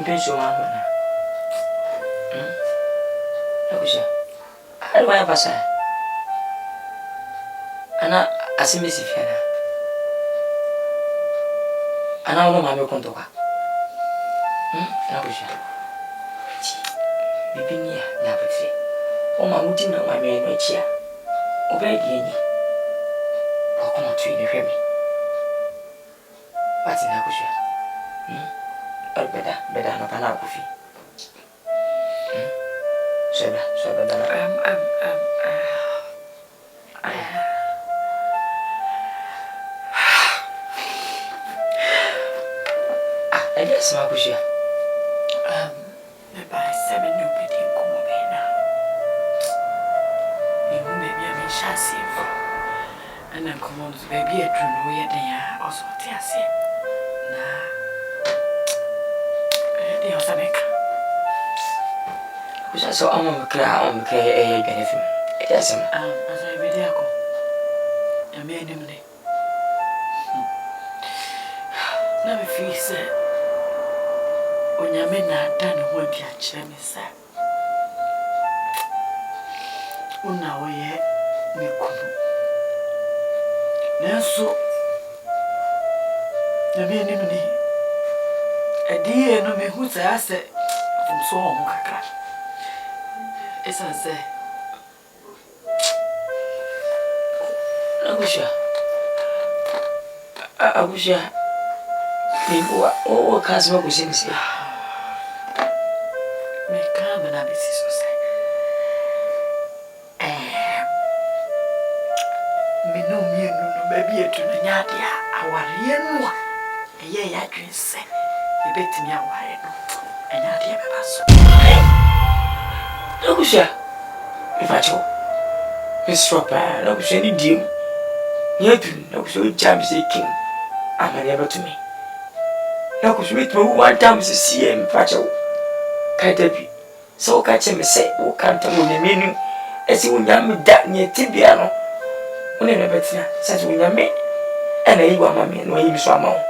pension man. I don't have a son. Ana asimisi fiana. Ana ono mame kontoka. Nakusha. Bibinia na petse. O mamuti na mame no chia. Obedi enyi. Okoma tu ni hwemi. Wati nakusha. Beda no kana kufi. Sheba dana. I guess my bushia. By 7 new petting come over now. You may be a chassis. And then come on to baby a true way they are also Tiasi. Nah, the Osameka. Which I saw on the clear anything. Yes, as I read the echo. I made him late. Now, if you said, ONYAME na done what you are telling me, sir. Una way, me kuno. Nanso, the men in me. A dear no me who say, I said, from so long, Kaka. As I say, I wish you. Oh, can't smoke with him. Me come and I be so say. Me no me no baby to the nyadia. Our real a year I can say. You bet me a while. And Nadia Basso. No, sir. If I told Miss Stropper, no, she need you. Yet, no, so James King. I'm never to me. No, because we through 1 time to see him, Pacho. Katabi. So catch him say, who can't tell me the meaning as you young that near Tibiano. When I never says when you met, and I want my man when you saw my own.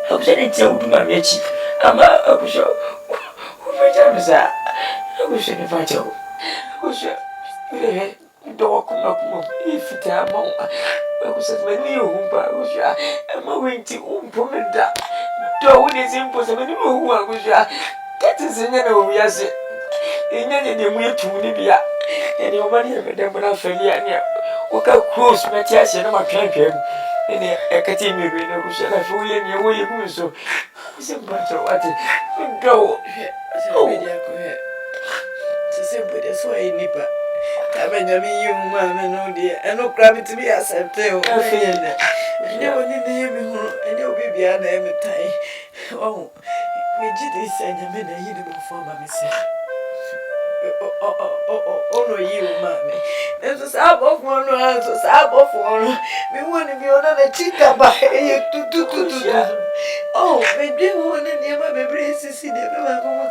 How said it to my chief? I'm a pusher. Who my time is that? I wish I never told. Who's your dog come up if it are more. I was at my new home, but I'm going to implement that. Don't is impossible who I was. That is in your yes. In any way to Libya, and your money of them when I fell here. What a close Matthias and my campion in the academy, which I feel in your way of so. It's a matter of what go. To simply that's why you nipper. I mean, you, mamma, no dear, and no crabbing to be accepted. I feel that. You never need to hear me, and you'll be beyond every time. Oh, we did this and I made a uniform for myself. Oh, no, you, mammy. There's a sap of one, a sap of one. We want to be on a chica by you. Oh, maybe one and your mammy braces to see the Mamma.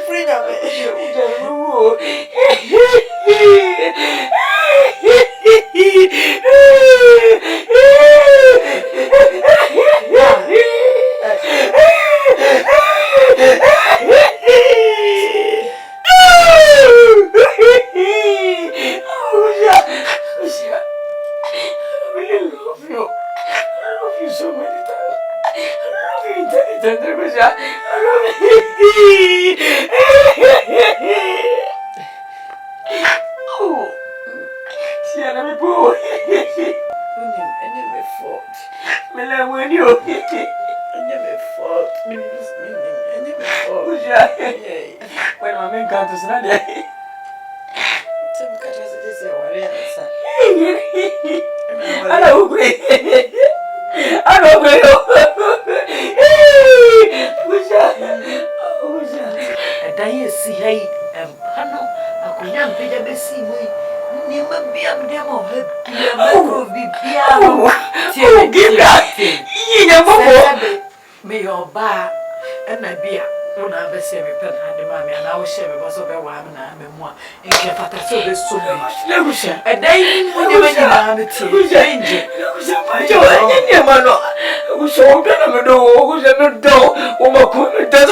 Bring up May your bar and my beer. When I be say me pen had the mammy and I will share because of a woman and a memoir. And Kefata so the so much. And then when you went down the tea, who's danger? Who's a man? Who's a man? Who's a man?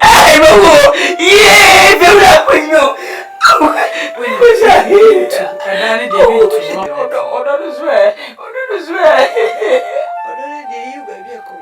Ai, babu. Yeah, bela punyo. Kadani de you to. Odo swear. Odo de you baby ko.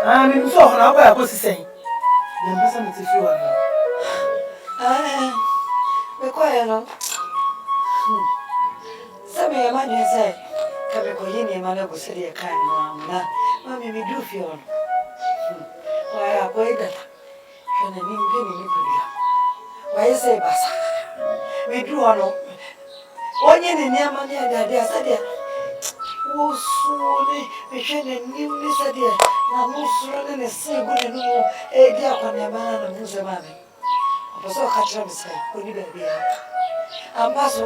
I'm so hungry. I was saying, the person is if you are now. Be quiet, no. Some of your man say, "Come and yini man go say the kind na. Mami me do feel. Why I go that? Shana ni ngeni ni pedia. Why say basa? Me do ono. Onye ni nyama ni ade asade. Wo so ni shene ni ni sade. Na mo so ni se go ni no e di akwana ba na mo se mami. Opo ka tira me sai, oni be bia. Ambaso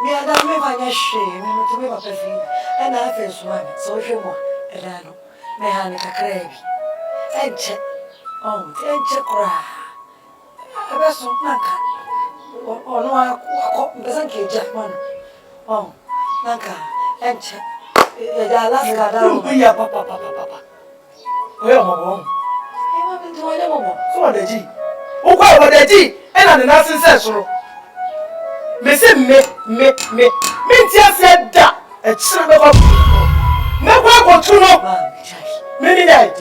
me ada me vanya she, me to me papa fi. E na afa so mami, so hwe mo e da no. Me ha ni kakra bi. Enche. Enche kra. Abaso nanka. Ono akọ mbesa nke Japan. Nanka enche. E da Alaska da. Ya papa. Oya mabo. E mami ndo wale mabo. So the G. O kwa wa the G. E na na sense soro. Me se me ntia se da. E chira me kwa. Me kwa tu no. Me ni dai.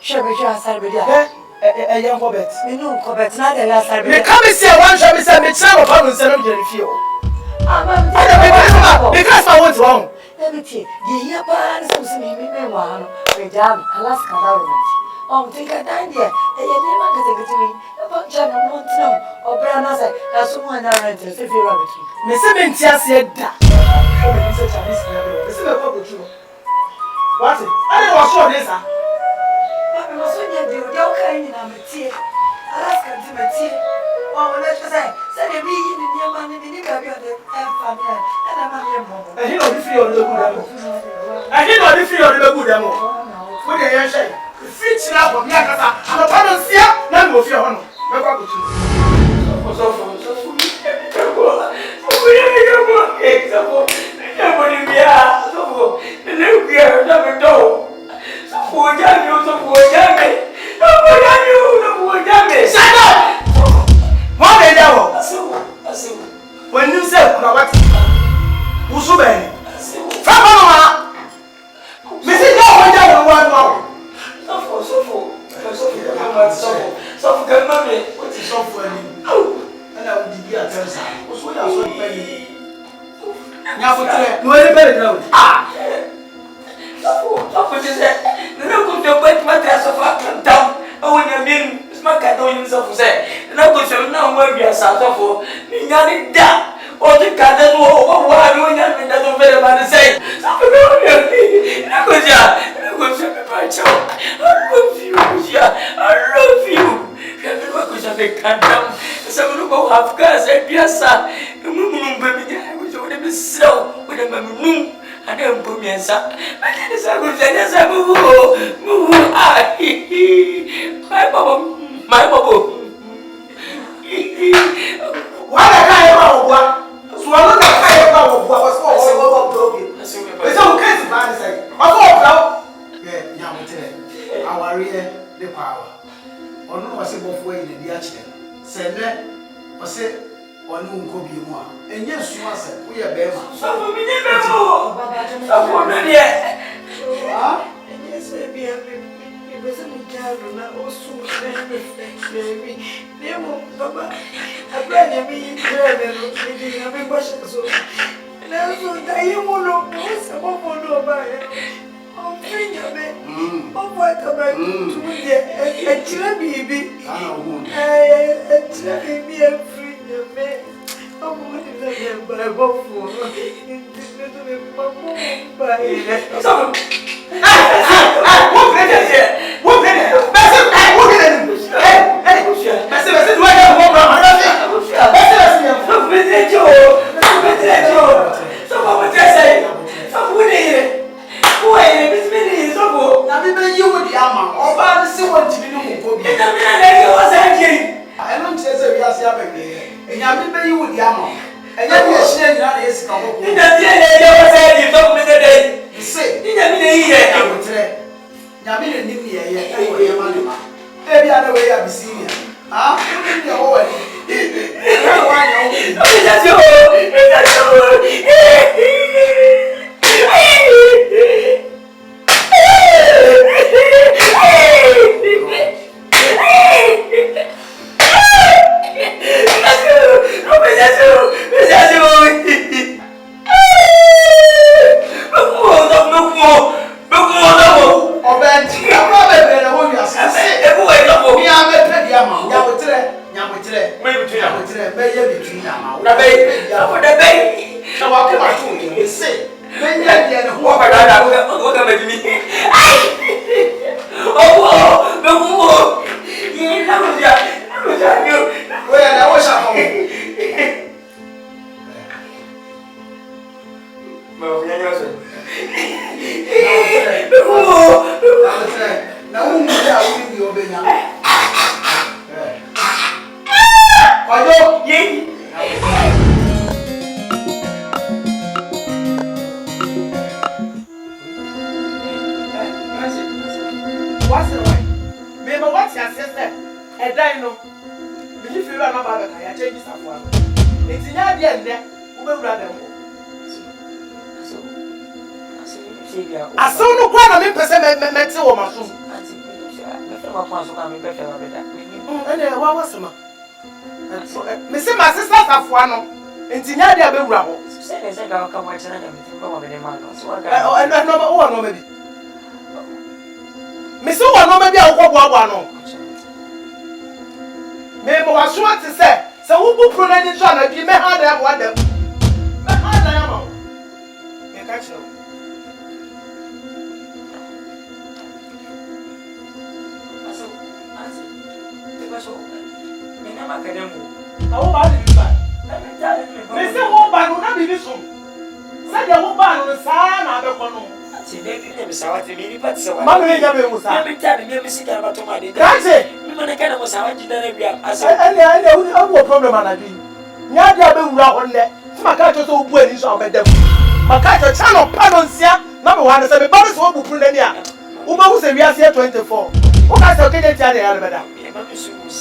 Shebe jo asar be dia. Yan ko bet. Me no ko bet na da asar be. Me come see one shop me say me chira no pa no se no je fie o. Because I want wrong. Let me tell you, ye pa so se me wa no. We jam Alaska government. Think I died there. E ye ne ma ka te me. E pa cha no mo ntino. Obra na say, e so mo na rent se fi rabbit. Me se me ntia se da. O me se Chinese na be. Me se me kwa go what? I don't was sure this ah. But me so nya di o de o kan ni na me tie. Alaska ti me tie. O na say the be ni ni ma ni ba bi o de family. E na ma me mo. E he no di free on the good am. E he no di free on the good am. Wo de yan shey. Fit na for me akasa. Am pa no sia na me ofie ho no. Me kwa go tu. So. When you say what? Who's been? Someone there. Ah? Yes, baby, I'm a child, and I also baby. Nemo, Papa, I bring me in there, and I'm so. And I also die, you won't know some of I'm free, baby. Oh, what about you? A chill baby. I tell me I'm free, baby. I'm going to buy a bottle.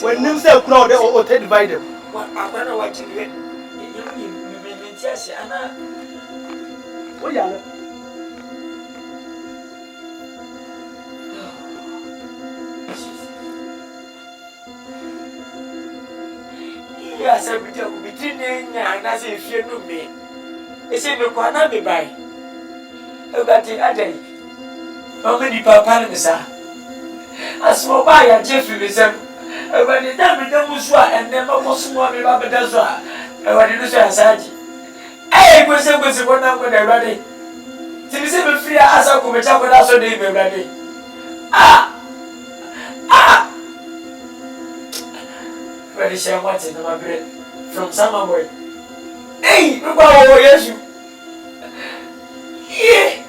When you say crowd, they divide them. What are Yes, I will be between and as if you knew me. It's in the corner, be by. About the other day. How many papa, sir? I small by and Jeffrey with them. When the damn was and never was more about the desert. I want to say, Saji. Hey, was it one up when I ready? To be seven free as I come up with us on the ready. Ready, share what's in my bread from summer boy. Hey, look how yes, you. Yeah.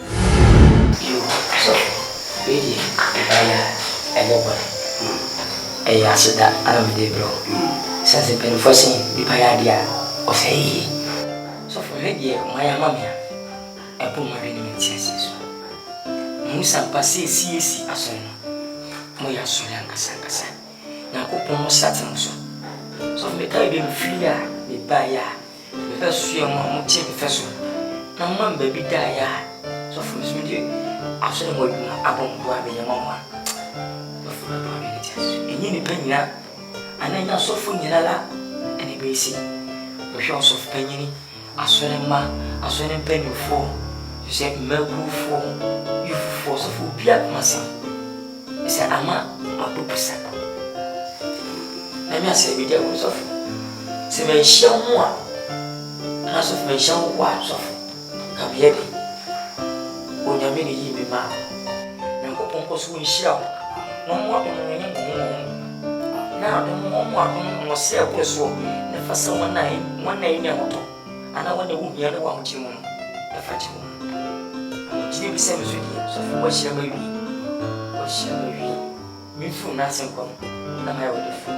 You so baby, everybody. Hey, I said that I don't believe, bro. Since the pen for saying, be by idea or say, so for me, my mamma, I put my enemy chances. Musa passé si a son. Moya Solanka Sankasa. Now, open certain so. So, make I be free, be by ya. Because you are more first. No man baby die. So for me, I said, I'm going to have a mama. And you depend, and I know so for Yanala and a basic. The shots of penny, I swear, ma, I swear, and penny for. You said, Melbourne for you for so for Piat Massa. I said, I'm a purpose. Let me say, we deal with of. Se me show more. And as of me show watch of. Come here. ONYAME ni yi me ma. Na ko ponko so nhia o. No mo adom no nyɛ mo. Na adom mo adom no se akɔ so. Na fa sa wannan ne hoto. Ana wannan wu hia ne wa ho kyerɛ mu. Na fa kyerɛ mu. Ti bi se me so di. So fo wa hyia ma wi. Wa hyia ma wi. Mi fu na sen kɔ. Na ma ya wo de fu.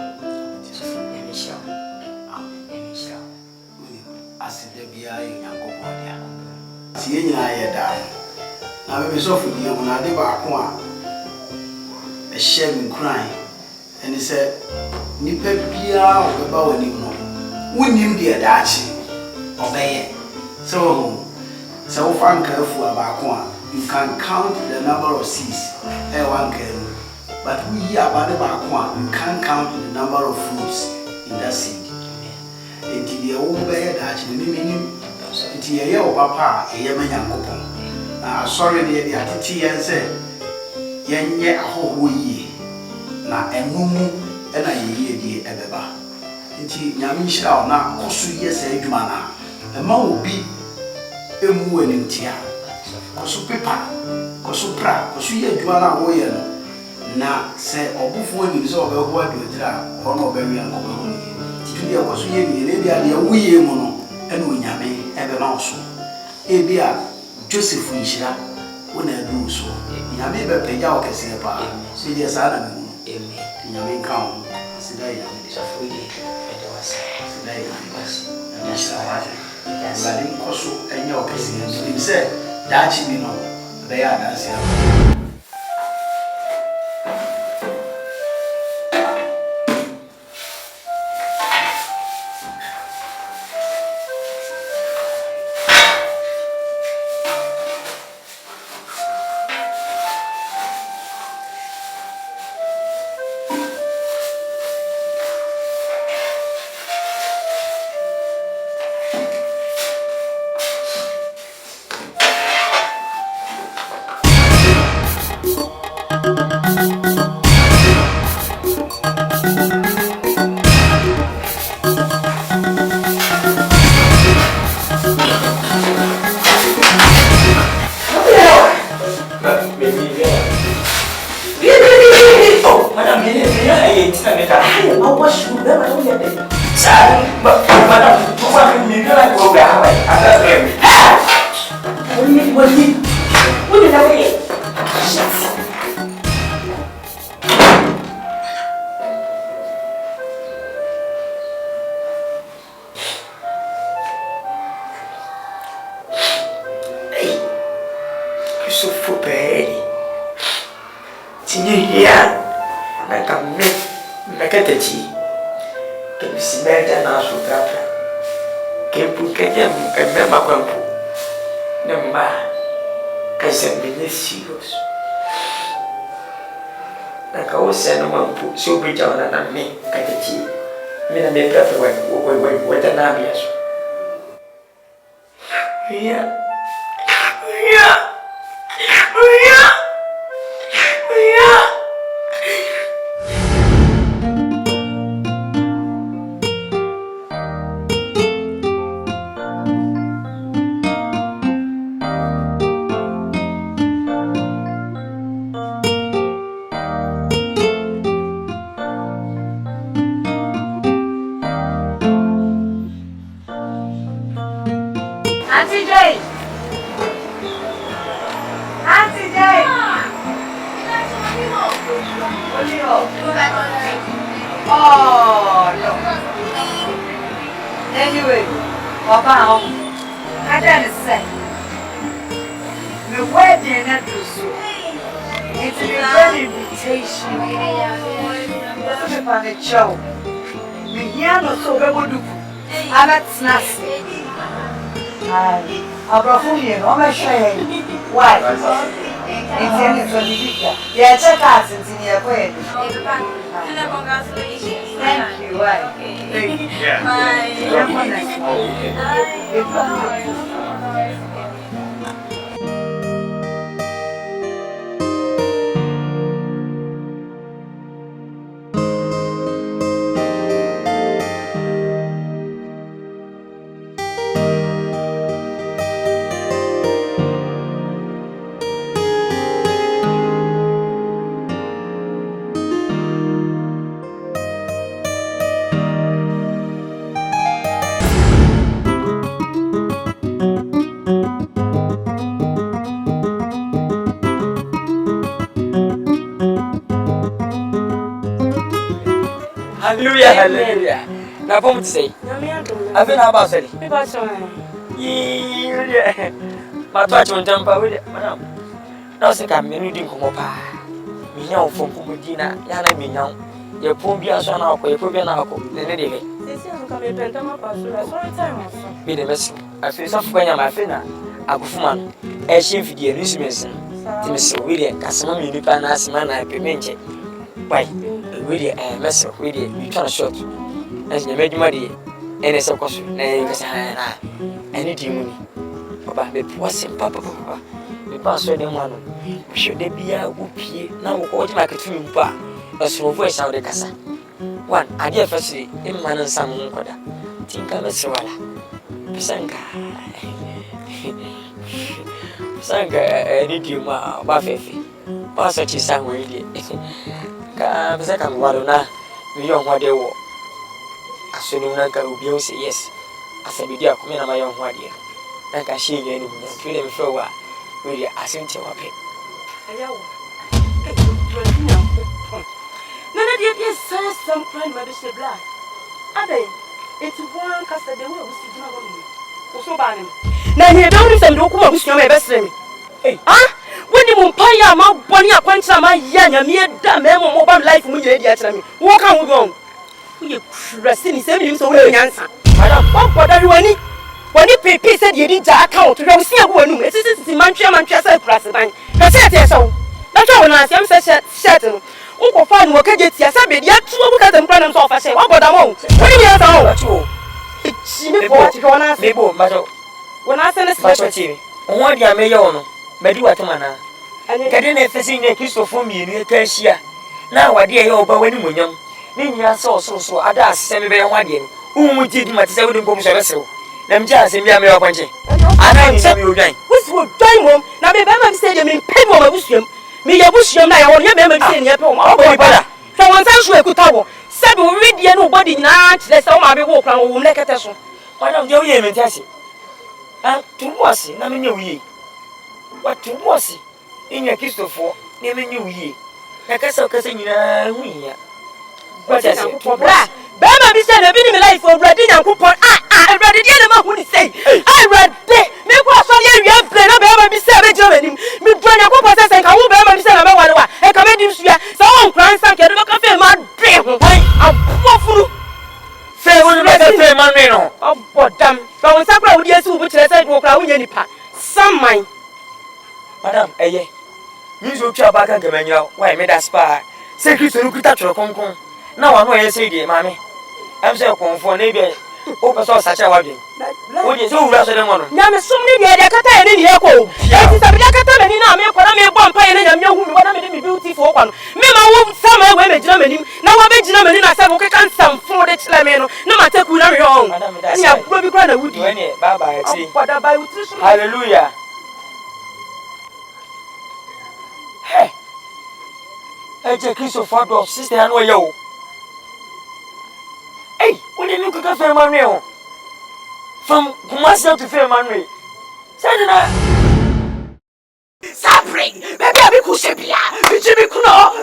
So fo ya me hyia. Ya me hyia. Asida bia ye Nyankopɔn dia. Tie nyina ye da. Na me so fu die mu na de ba ko a ehye me kran eni se nipa bia obeba wani mu no wonim de daachi obeye so fan careful about one. You can count the number of seeds one can, but we hear about the back one, you can't count the number of fruits in that seed. Until the old bear that you mean until your papa a yaman coupon. Sorry, the attitude and said, Yen yet a whole year. Now, and mumu and a year, dear Ebeba. Until Yamin shall not also yes, a humana. The man will be a moo and tia. Cosu pepa, cosu pra, cosu ye juana oye. Na say, or before you saw a word with her, or no very uncle. Today, cosu ye, lady, and we mono, and ONYAME, ever mouse. Ebia. Joseph Wisha, when I do so, Yami pay out a silver, see the salad, Yami count, Siday, Safri, and was Siday, and yes, I didn't cost and your case. He said, that you know, they are dancing. So be down and me, I get tea. Me and me prefer with an abias. Yeah. Anyway, Papa, I didn't say. The wedding at the zoo. It's a good invitation. I'm on the show. The piano so good. I'm at Snazzy. I'm a fool, I'm a shame. Why? It's any sort of yeah, check us in your way. Thank you. Why? Hallelujah, hallelujah. Now, what to say? I've been about saying. Yeah, my touch on temper with it, madam. Now, say, I'm reading Comopa. Me now from Pumudina, Yana me now. Your Pumbia son, I'll pay for an alcohol. The lady. Be the best. I feel something when I'm a finna. I go for man. A shame for the amusement. Timothy William, Casimir, Nipanas, man, I payment. Why? Really, a mess of really, you try to shot. As you made money, and it's a cost. Anything money. Papa, the poor sim, Papa, the pass on the one. Should they be a whoopie? Now, what like a twin bar? A small voice out the casa. One, I dear first in man and some monkada. Think I'm a swallow. Sanka. Sanka, I need you, ma, Buffy. Pass at his son, really. Second one, we don't want to walk. As soon as I go, say yes. I said, we are coming on my own one year. Like I see you, feel them for a while. Really, I sent you up it. None of the yes, some crime, my bishop black. Are they? It's one cast of the way we see you. So bad. Now, you don't listen to who was your best friend. Huh? When you umpire my bonny acquaintance, my young mere damn mobile life when you at me. Walk on with wrong. We resting is saving him so well answer. I don't want what everyone. When you pay said you did account, you don't see a woman. This is the Manchester president. I said so. That's all when I am such Uncle Fan will get yes, I bet yet 2 look at them problems off. I say, what about a month? 20 years old. It's when I send a specialty. One year may own. Meduatamana. Getting a facing a kiss for me in the cashier. Now, I dear over when you were young. Then you saw so I does send me 1 year. Who did my 7 comes a vessel? Them just in Yammy Opanche. I know you again. Which would die home. Now, the Bama Stadium in Paymo Busham. Me a Busham, I will never see in your home. Oh, brother. So one time we could tower. 7 read nobody not. Let's all my walk and will make a test. Why don't you hear me, Tessie? And to was it, I mean, you. What to was it? In your kiss for never knew ye. Like I saw cousin, what is it? Bama be said a bit in life for ready and coupon. I read it the man say. I read it. Make what so you have played a Bama be said Germany. Me BRENYA coupon says I can't Bama be said about what I come in this year. So on grandson can look at my dream. I'm poor. Say, when you make a fair man, oh, but damn. But when Sakura would yes, which I said, walk out any part. Some mine. Madam, eh, you should try back and come in your why made us spy. Say, you should look at your concon. Now I know you say, dear mammy. I'm so for neighbor. Open source such a wedding. What is all rather than one? Yam is so many at the Catan in here. It is a Catan and in a bomb pie and a young woman. What I mean, beautiful one. Mema won't summer women, Germany. Now I bet Germany, I said, okay, can some for the Chlameno. No matter who are wrong. And you have probably gone a wood. Bye bye. Hallelujah. Hey, I take Christopher of sister and yo. Hey, when you look at a fair man, from Kumasi to fair man, Sapring, maybe I be Kushepia, Jimmy Kuno,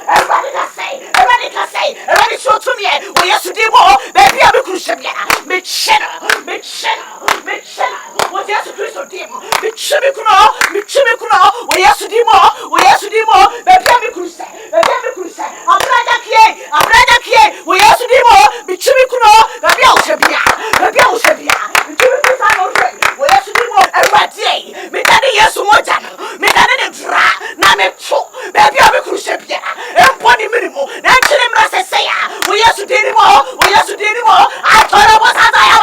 everybody can say, everybody show to me, when you to do more, maybe I be Kushepia, make cheddar, what you have to do so dim, make Jimmy Kuno, when you have to do more, maybe I be Kushepia, I'm rather here, when you have to do more, make Jimmy Kuno, maybe I'll Shepia, Jimmy Kuno, when you have to do more, everybody, me daddy, yes, me tro. Baby, I'm a crucial. And pony minimum. Then tell him I say, we have to do anymore. We have to do anymore. I thought I was as I am.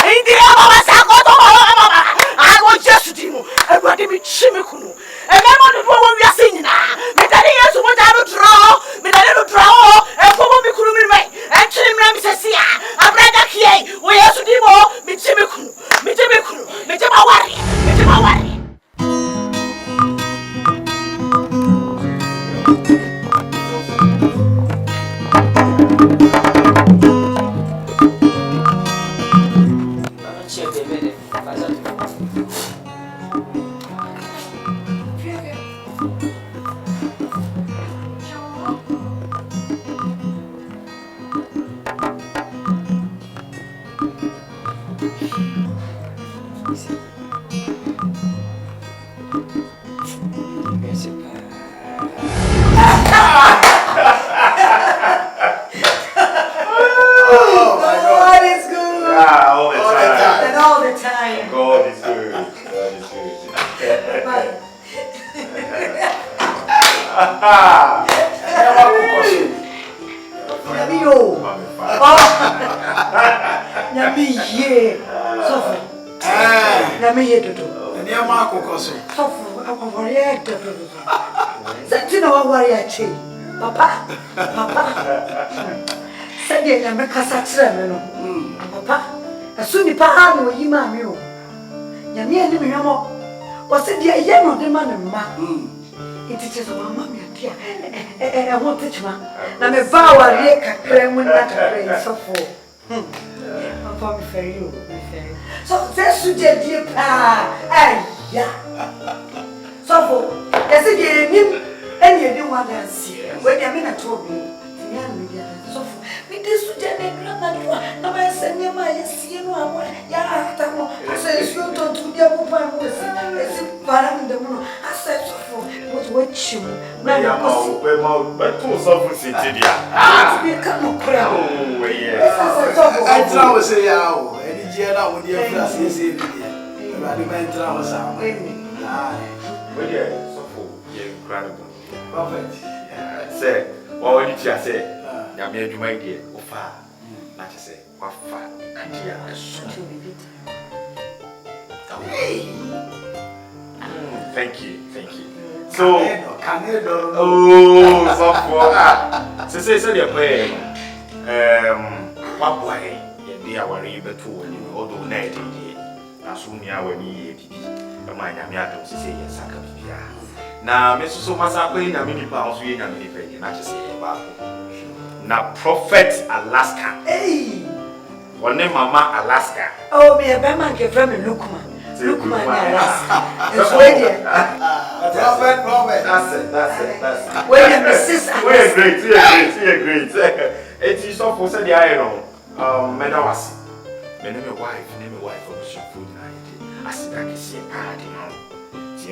India, I want just to do. And what did me chimical? And then what we are saying now. Me daddy has what I don't draw. Me daddy don't draw. And for me, couldn't be right. And tell him, I'm saying, I'm ready here. We have to do more. Me chimical. Me chimical. Me chimawari. Me chimawari. Papa, said you never cast Papa, as soon as Papa will you, mammy. Yammy and me, was it the young of the man and ma? It is a mamma, dear. I won't touch ma. I'm a vow, I cream when not a brain so full. Papa, for you. So that's to dear pa. Yeah. So for as again. And you didn't want to see when you're in a trouble. So, we did so generally. No, I send you my see no one. Yeah, I said, you don't do the woman was in the moon. I said, so what you but two soft city. I become a crown. I try to say, oh, and the Jana with your class is in the incredible. Perfect. Say, what did you say? You made my dear, far. Not to say, what far, and dear, thank you. So, oh, so for say, you're playing. What boy, you are worried about two, although night, as soon as you are me, the mind I'm to say, yes, I can. Na me so masa ko nya me nipa ho so nya me nipa ni na che se ba ko na prophet Alaska wone mama Alaska oh me be man ke from Lukuma ni Alaska it's way there prophet that's where the sister we great it is so for say the I know me da wase me ne me wife for so food na asida ke se party no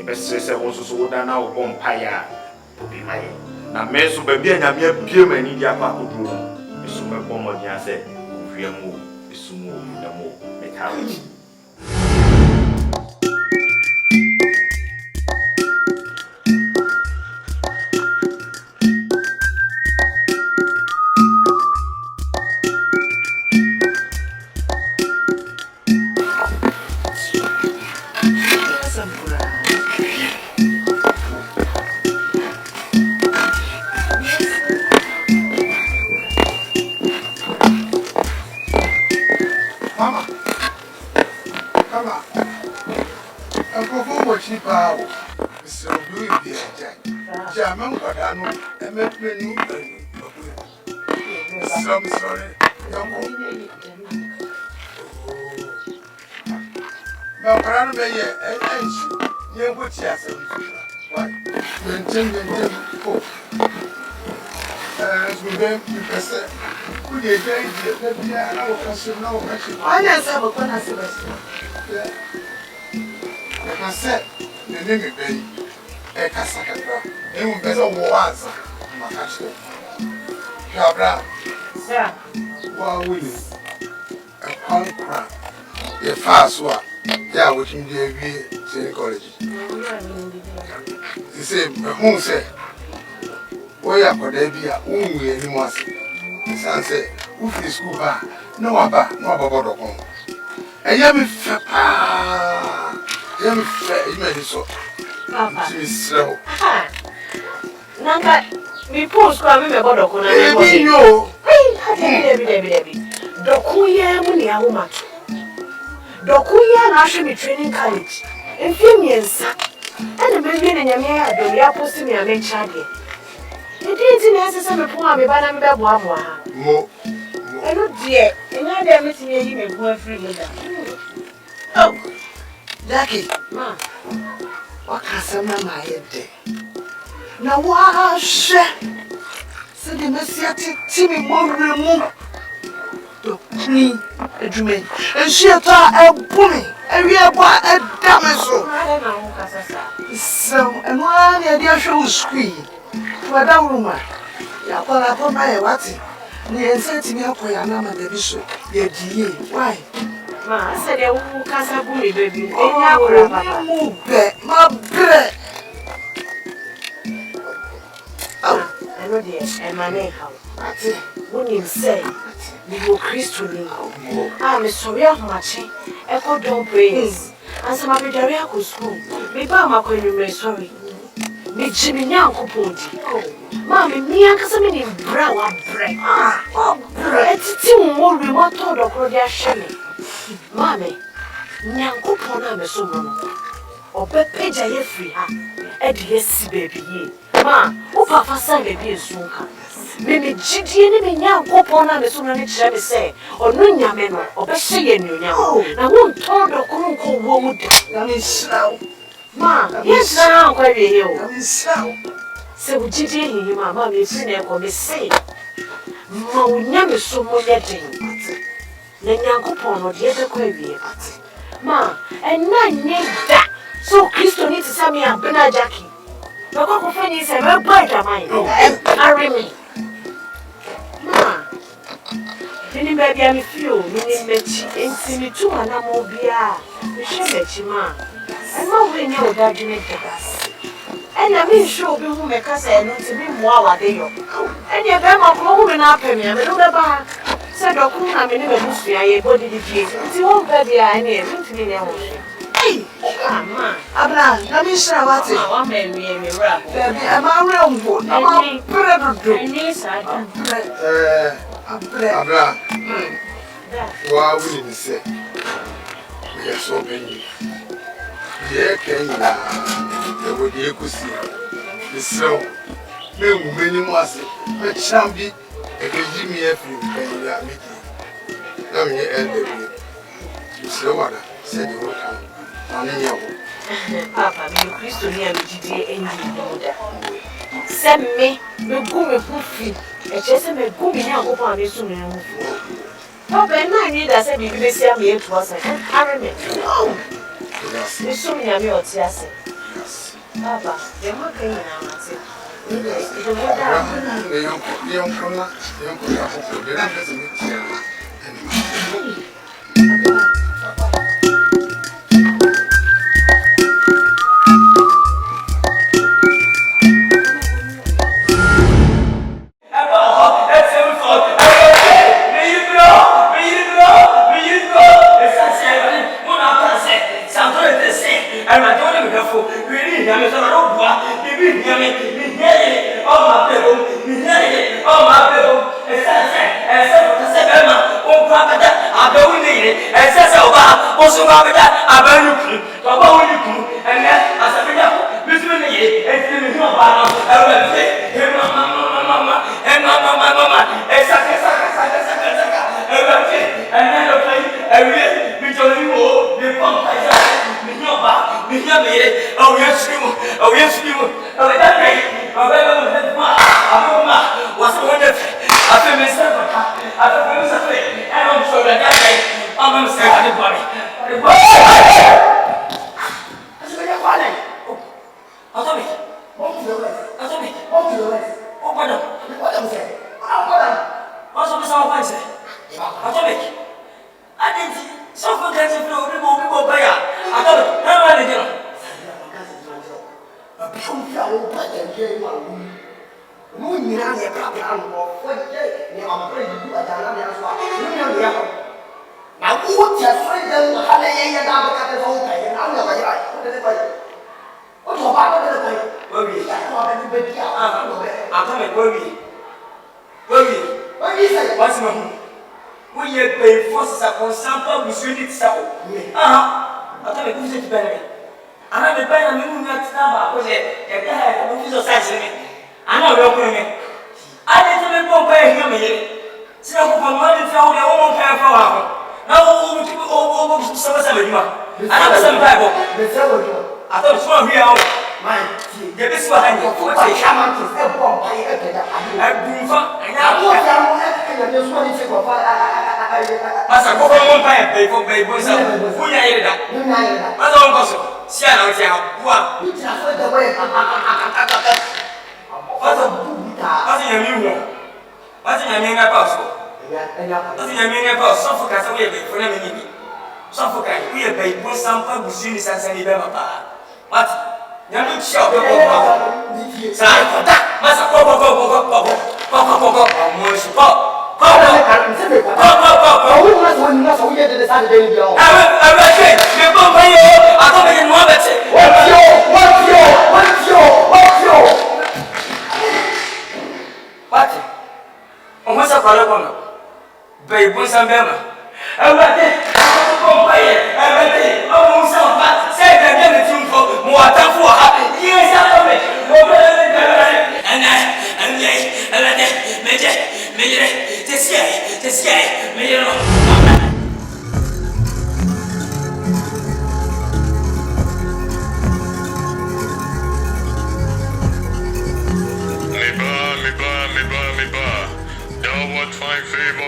best say also so that now vampire to be my na me so baby anyame abie mani dia pa kodro me so me bomo dia say hwemu esumu na mo me carry Yeah, what you do in college. You say, who say, why are there be a who any was? The son said, who is school bar? No, about no about home. And Yammy Fapa, Yammy Fair, you made it so. Papa, slow. Nanga, me post coming about the corner. You, Debbie. Dokuya Munia woman. Dokuya National Training College. In few years, and the baby and Yamia, the Yapo me a main child. It didn't necessarily pour me, but I'm about one more. I don't dear, and I damn it, you may go free later. Oh, Jackie, ma, what has a mamma head there? Now, wash, said the Messiah, Timmy, more remove. Me, a dream, and she a bully, and we are a damaso. So, and one idea show screen to a down woman. Yapala upon my wati. Near said to me, Koyanama, the bishop, ye dear. Why? Ma said, I won't cast a bully, baby. Oh, move, my bread. Oh, I know, dear, and my name, when you say. You Christian. I'm sorry, I'm matching. Echo don't praise. And some of the area could school. Me Bama when you may sorry. Me Jimmy Yanko Ponty. Mammy, me and Casamini brown bread. Bread. It's too more remote or Claudia Shelley. Mammy, Yanko Pona me so or Pepage I free. Yes, baby. Ma, who papa sang a beer soon come. Mimi Gidi and me young copona the sooner it shall say, or ONYAME or Bessie and you now. I won't talk or couldn't woman. That is slow. Ma, yes, now, where you are. That is slow. So Gidi, mamma, me friend, or me say, ONYAME so more getting. Then young copon or the other query. Ma, and none need that. So Christo needs to send me a banana Jackie. No go find you say my boy mine. Marry me. Ma. Dini baby am feel me mechi enti me tu ana mo bia. Me hwe mechi ma. E ma we nya oda dwene gas. E na me show bi hu me ka say no ti bi mo awade yo. E nya be ma ko hu me na apem ya me no be ba. Say dokun na me ni me busua ye body di die. Ti won ba bia e na me ntimi ne ho. Mama, Abra, let me share what it. I'm around. I'm Abra, why would you say? We are so many. Yeah, can you? There would be a pussy. The slow. Many was a champion. A Jimmy every meeting. Let me end the week. You slow water, said the whole time. Papa, me Christo near me today and you. Send me go with free. A chest and me go me now upon me soon. Papa, and I need I said, you may see me it was a parent. Oh, you saw me a meal, yes. Papa, they're not going now. come down, but then you want no, you know, you're probably what you are going to do at Dana. Now, what's your friend? How do you get down the whole pay? And I'm never right. What did it pay? What's your father going to pay? Where is that? I'm coming, where is it? What is it? What's my home? We have paid forces upon sample, we should it so. I'll tell you who's it better. I'm not the better than you not number, was it? If they had a movie society. I know you're going to. I didn't even pay him. So, for money, found their own pair for our. Now, people all some of you. I have some Bible. I thought it's one here. My, the best one I know. What I come out to step on by a better. I've been fun. And I just want to take off. As I go on by a paper, baby, who I that. I don't go so. See, I don't tell. What? It's not the way. What's a new one? What's a new apostle? What's a new apostle? Some for away for them. Some for we have paid one sample with Sunnis and Sandy Bama. What? You're not sure. Sorry for that. Master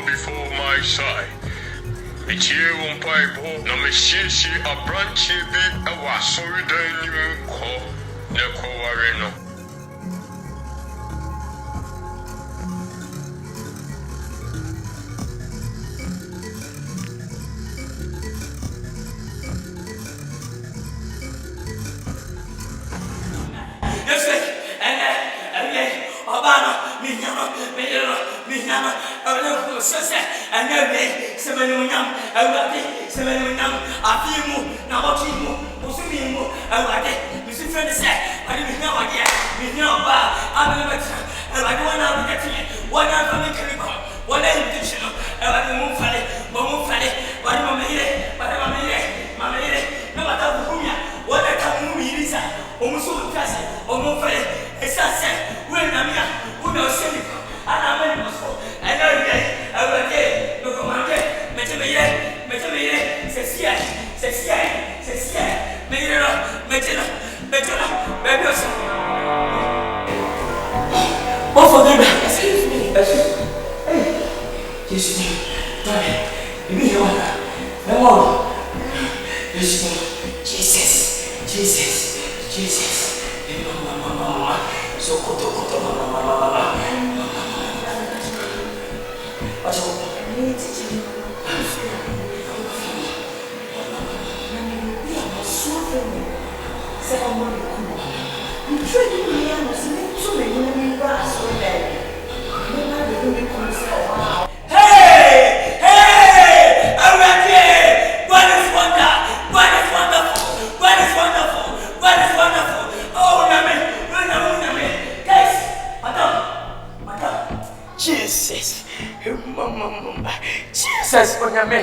before my side. It's here on Bible. No, she a branch be a was sorry than you call Neko Wareno. And every 7 young, I 7 young, a few more, now what you move, was to be more, I like Mr. Friend said, I didn't know idea, we know about, I'm a better, and I don't want to get it, one out of the chemical, one additional, and I move for it, but I'm no matter who you are, what I can move is almost so fast, almost for it, as I said, when I'm here, who knows, and I'm a muscle, and I will get. Oh, forgive me. Excuse me. Yes, you do. No. Jesus. Mama. So mama. Hey! I'm right here! God is wonderful! Oh, Name! Guys! Madam! Jesus! Mama! Jesus! ONYAME!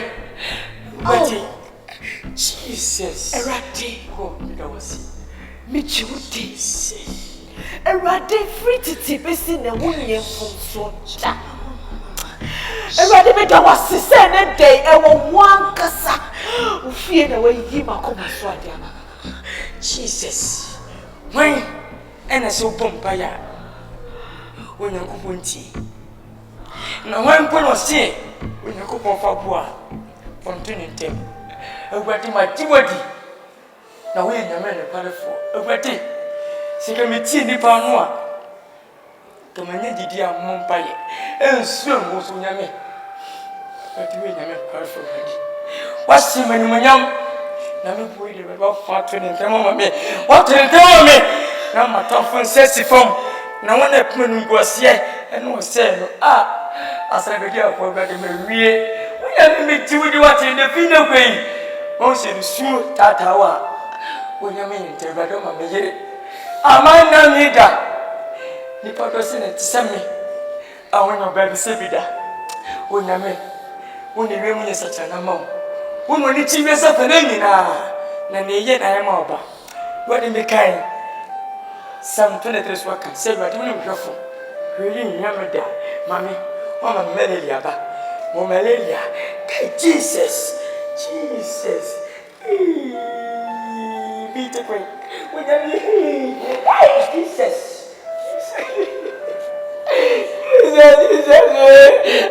Jesus! Erade! Oh, Michuti! Erade free to tip is in a 1 year from so. Erade made our sister and day, and one cassa who fear the way he might come and swat. Jesus! When and I saw Bompire when you go on tea. Now, when Polo say, when you go on Fabua from tuning them, awaiting my Timothy. Now, we are men of Palafo, awaiting. Security Nipanua. The Manadi dear Mompaye, and swim was ONYAME. But we never heard from her. What's the man young? Now, we waited about 4 and tell me. What tell me? na matɔfo nsɛsi fam na wɔn na pema no nguaseɛ ɛne ɔsɛ no asɛbɛdi akɔ bɛde mawie wonya me ti wodi wate ne fi na kwei wɔn hyɛ no suo taatawa wonya me yɛntɛ bɛde ma me yere aman na me da nipa dɔ sɛ ne te sɛ me a wonya ɔbɛbi sɛ bi da wonya me wonya wie mu nyɛ sɛkyɛ na ma wo wonya ne ti wie sɛ fɛ ne nyinaa na ne yɛ na yɛ ma ɔba wɔde me kan Sam 23 so aka sɛ Awurade mu ne hwɛfo hwɛyi nyɛ me da mame mama me malaria ba mo malaria kai Jesus be the queen we got me Jesus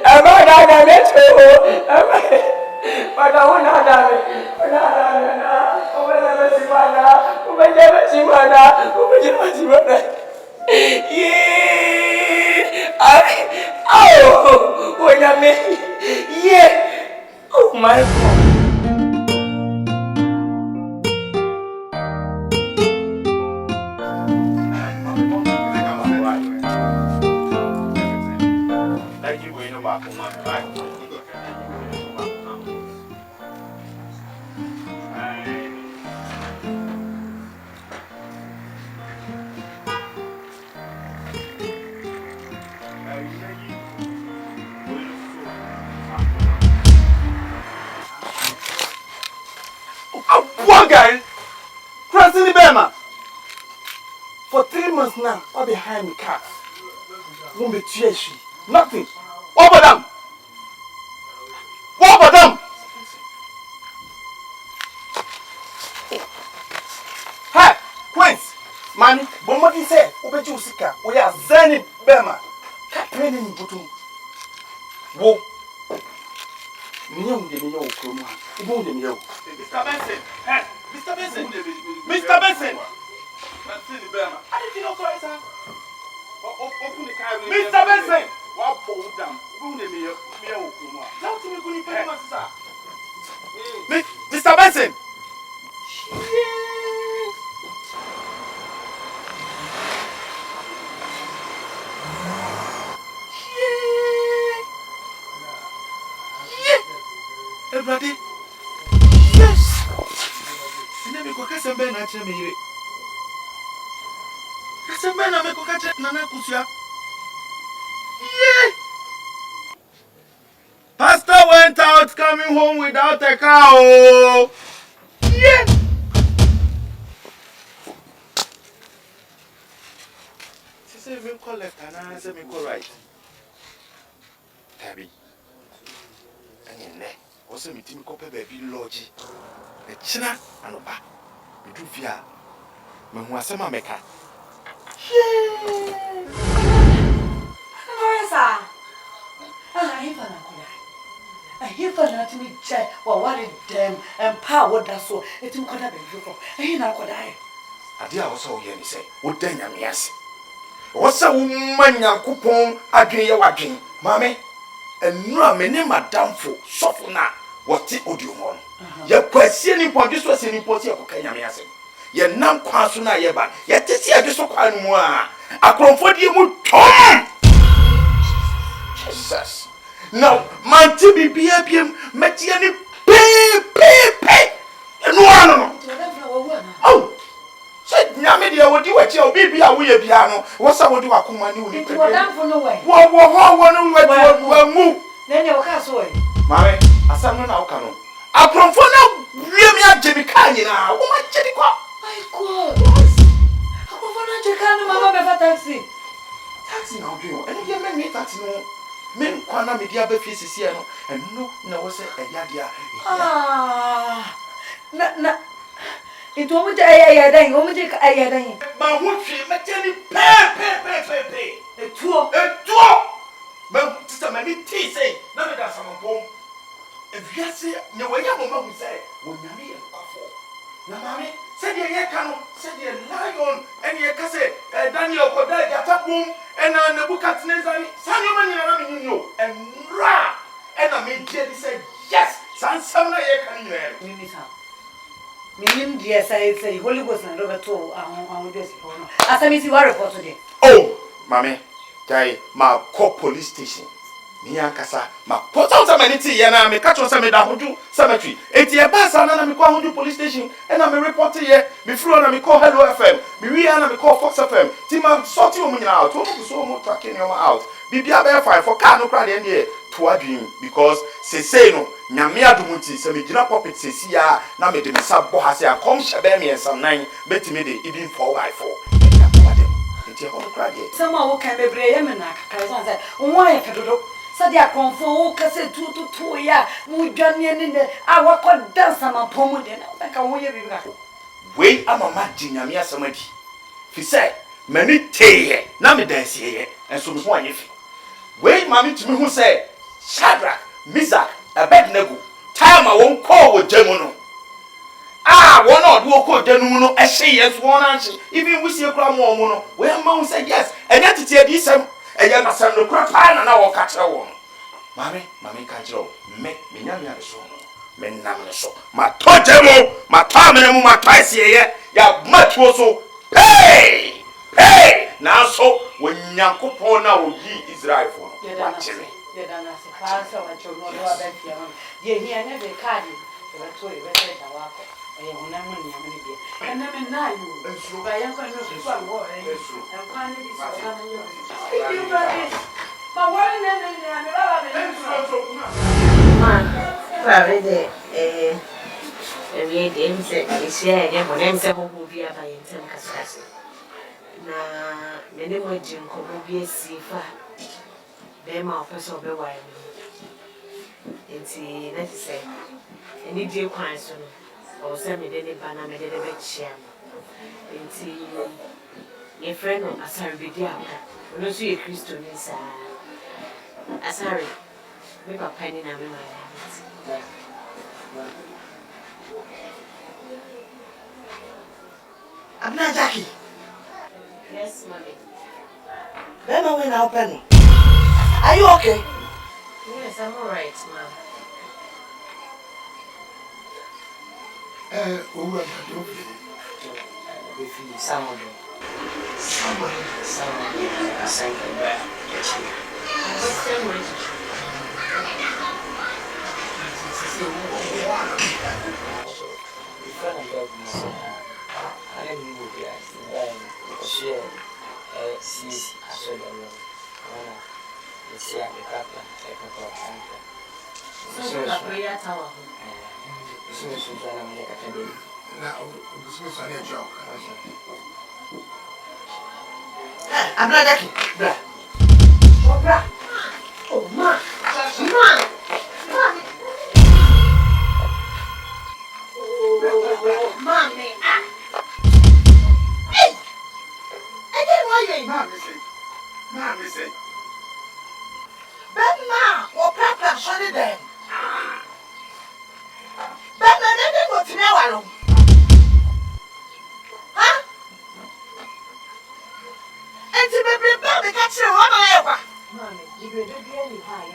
Amada me too Amada wona da me ONYAME oh my God. For 3 months now, I'll be behind me cars. Won't be trashy. Nothing. What about them? What about them? Hey, Queens, man, but what you say? Obe Jusika, we are Zenit Bema. Captain in Butum. Whoa. Mr. Benson, hey, Mr. Benson, Mr. Benson. I didn't know so, sir. Open the car. Mr. Benson! What bold down? Who name me? Now to me, good evening, sir. Mr. Benson! Everybody? Yes! And then we go catch some Ben at me. Semana me kokache nana kusia. Yeah. Pastor went out coming home without a car. Oh. Yeah. She said me call left and I said me call right. Tabby. And in there, also me team copy baby lodge. The china and oba. Me do fear. Me who asema meka. I hear for nothing me check or what it them and power that's so it's in corner before. I not could I. I dear also hear me say, what then yam yes. What's a woman yan coupon again your wagging, mammy? And no many madame for soften now. What the audio on? Your question in point, this was any potty of Kanyamias. Ye nam kwansuna yeba ye tete adeso kwan mu a akromfodie mu tom Jesus now manti bibia biem metie ni pe enu ano no oh say nyame de wodi wachi o bibia wo ye bia no wo sa wodi wakoma ni wodi pe wo no wa mu na ne wo ka so e mare asam no na wo ka no akromfo na wiem ya jebi ka nyina wo ma jedi kwa my God, yes. I go for not check out mama be for taxi. Taxi now do. And you me taxi no. Me kwana me dia be face here no. And no na wo say eya dia. Na into omo je eya dan, omo je eya dan. Ma ho twi me je ni pe. Etuo. Me tita me ni ti say. Na me da samapom. If you say ne we ya mama hu say, wo nyame ye kwafo. Na mama said ye cano, said ye lion, and ye casse, Daniel Koda, Yatapum, and Nebuchadnezzar, Samuel, and you and Ra, and I made Jerry say, yes, San Samna ye can you. dear say Holy Ghost and Robert to our this. As I miss you report today. Oh, Mammy, die my police station. Niankasa ma pota on many tea na me catch on some da hoju cemetery eti e ba sa na me call hoju police station and na me report here me flew na me call Hello FM me wi na me call Fox FM ti ma sort you nyina out o mo so mo tracking you out bibia be fine for car no cra de dey to adwin because say no nyame adumuti se me gina puppet sesi ya na me de me sa bo ha se akom shebe me ensam nan betimi de even 4x4 eti ho no cra de some wo kan bebre ye me na kaka so say won ye fedodo Sadia confo kase tu ya mu dwane ne ne a wakọ dance ma pomu de na ka wo ye bibi ka we amama jinyame asamadi fi say mani teye na me dance ye enso me ho anyefi we mami tumi hu say Shadrach Meshach Abednego time a won call wo jamu no won odu okọ danu no ehye yes won anche even we see kra mo omo no we ma hu say yes enya tete adi sem eya na sem no kra pa na wo ka kire wo mami ka kire wo me nyame ade so me nam ne so ma to jemu ma ta me mu ma ta sieye ya matuo so hey na so wonyankopon na wo yi Israel fo no wa kire ye dana se pasa wa chono do abafia no ye hia ne be card e to e be ta wa ko e hona mu ni amene bia ena me na yu ba yan ko no so wo e en kwa ne bi so na yo you brother ma wa ne me baba me man prawe de we de mse isia ye mo nem se ho bi aba ye ntem kasase na me ne mo jin ko bi asifa be ma opeso be wa ni enti na ti say eni die kwan so no o se me de ne bana me de be chia enti ye friend no asari be dia no so ye Kristo ni sa asari me papa ni na me ma Abna Jackie. yes mommy Bema we na open. Are you okay? yes I'm all right ma'am owa do We feel someone assign the back. I'm not Jackie. Bra. Oh, bra. Oh, ma. mommy Hey! I didn't want you. Mama say Bema, or Papa, sorry then. Bema, never go to now. Huh? And to be baby, catch you on ever. mommy you be really high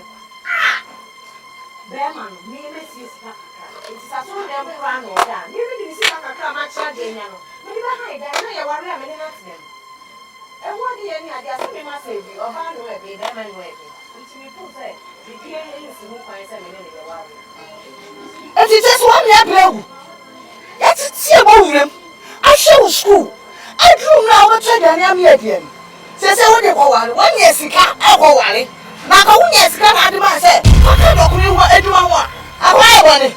Bema me see sika it's a so dem kra no da me be see sika ma cha de nya no me be high da na ye ware a me na tnem e ho de ye ni ade ase me ma say bi oba no e be Bema no e be nti me put say the dia ye nsi mu kwan say me na ye ware And it is 1 year play. Yet it's here about him. I show school. I drew now the treasure near me again. Says I want to go 1 year sick. I go away. Now go 1 year sick. I demand say, what kind of you want anyone? I want it.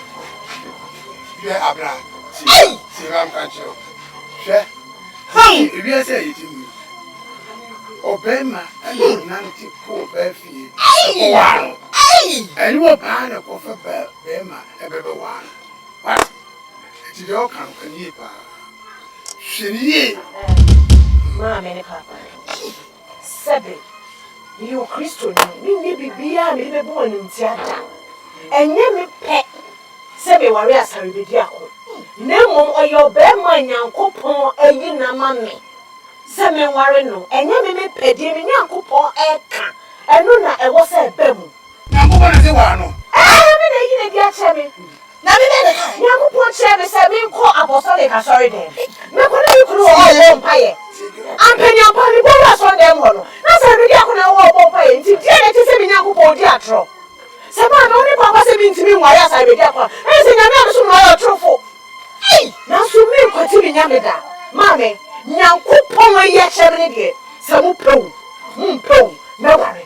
yeah Abraham Hey! see ram ka kire hwe Hey! ebi ase yitimu obema and nanti ko ba fie Hey! wow Hey! and wo ba na ko fa bema ebebe wa what ti do kan yi pa hweniye mommy ne papa sebe you Kristo ni bibia me be bo nim ti ada enye me pe sebe ware asare be di akọ nemom oyo be ma nyankopon ayi na ma me se me ware no enye me pedi me nyankopon eka eno na ewo se be mu na mo na se wa no me na yi na di ache me Na me be ka. Nyankopon kire me say me ko apostolic asori dem. Me ko na me kuru o mpaye. Ampenya pa ni bo wa so dem ho no. Na say me dia ko na wo mpaye nti die na ti say me Nyankopon di atro. Se ba me oni papa se me ntimi nwa ya say be dia ko. E se nyame am so no ya trofo. Ei, na so me kwati me nyame da. Mame, Nyankopon ye chemne die. Se mu pew. Na ware.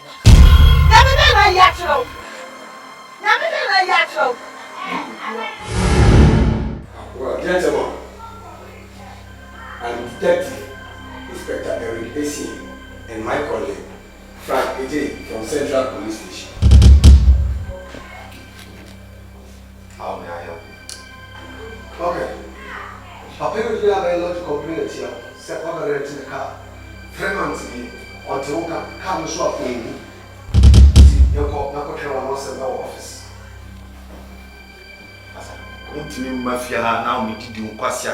Na me be na ya tro. Well, gentlemen, I'm Detective Inspector Eric AC and my colleague Frank AJ from Central Police Station. How may I help you? Okay. Papa, you have a lot to complain here. Step over in the car. 3 months ago, until you come to shop for you. You go to the office. Continue mafia now me did you kwasi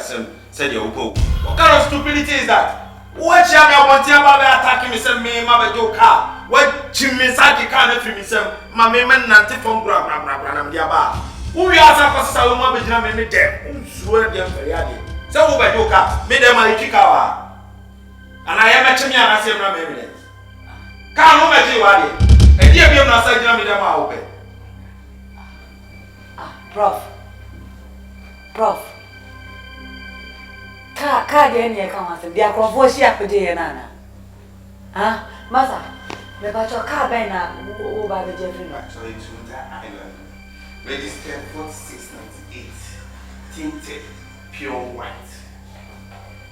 said you go. What kind of stupidity is that? What shall I want to attacking me say me ma be car? What chimney side the car na fi me say ma me man nanti from bra na dia ba. Who you ask for say ma be jina me dem. Sure dem for ya dey. Say who be car? Me dem ma ikika wa. And I am a chimney and I say na me evidence. Car no me ji wa dey. E dia bi na say jina me dem ma open. Prof. Ka de ne ka ma se dia krofo shi apede ye na. Ah, masa. Me ba cho ka ben na wo ba be Jeffrey. Actually to that island. Registered 4698. Tinted pure white.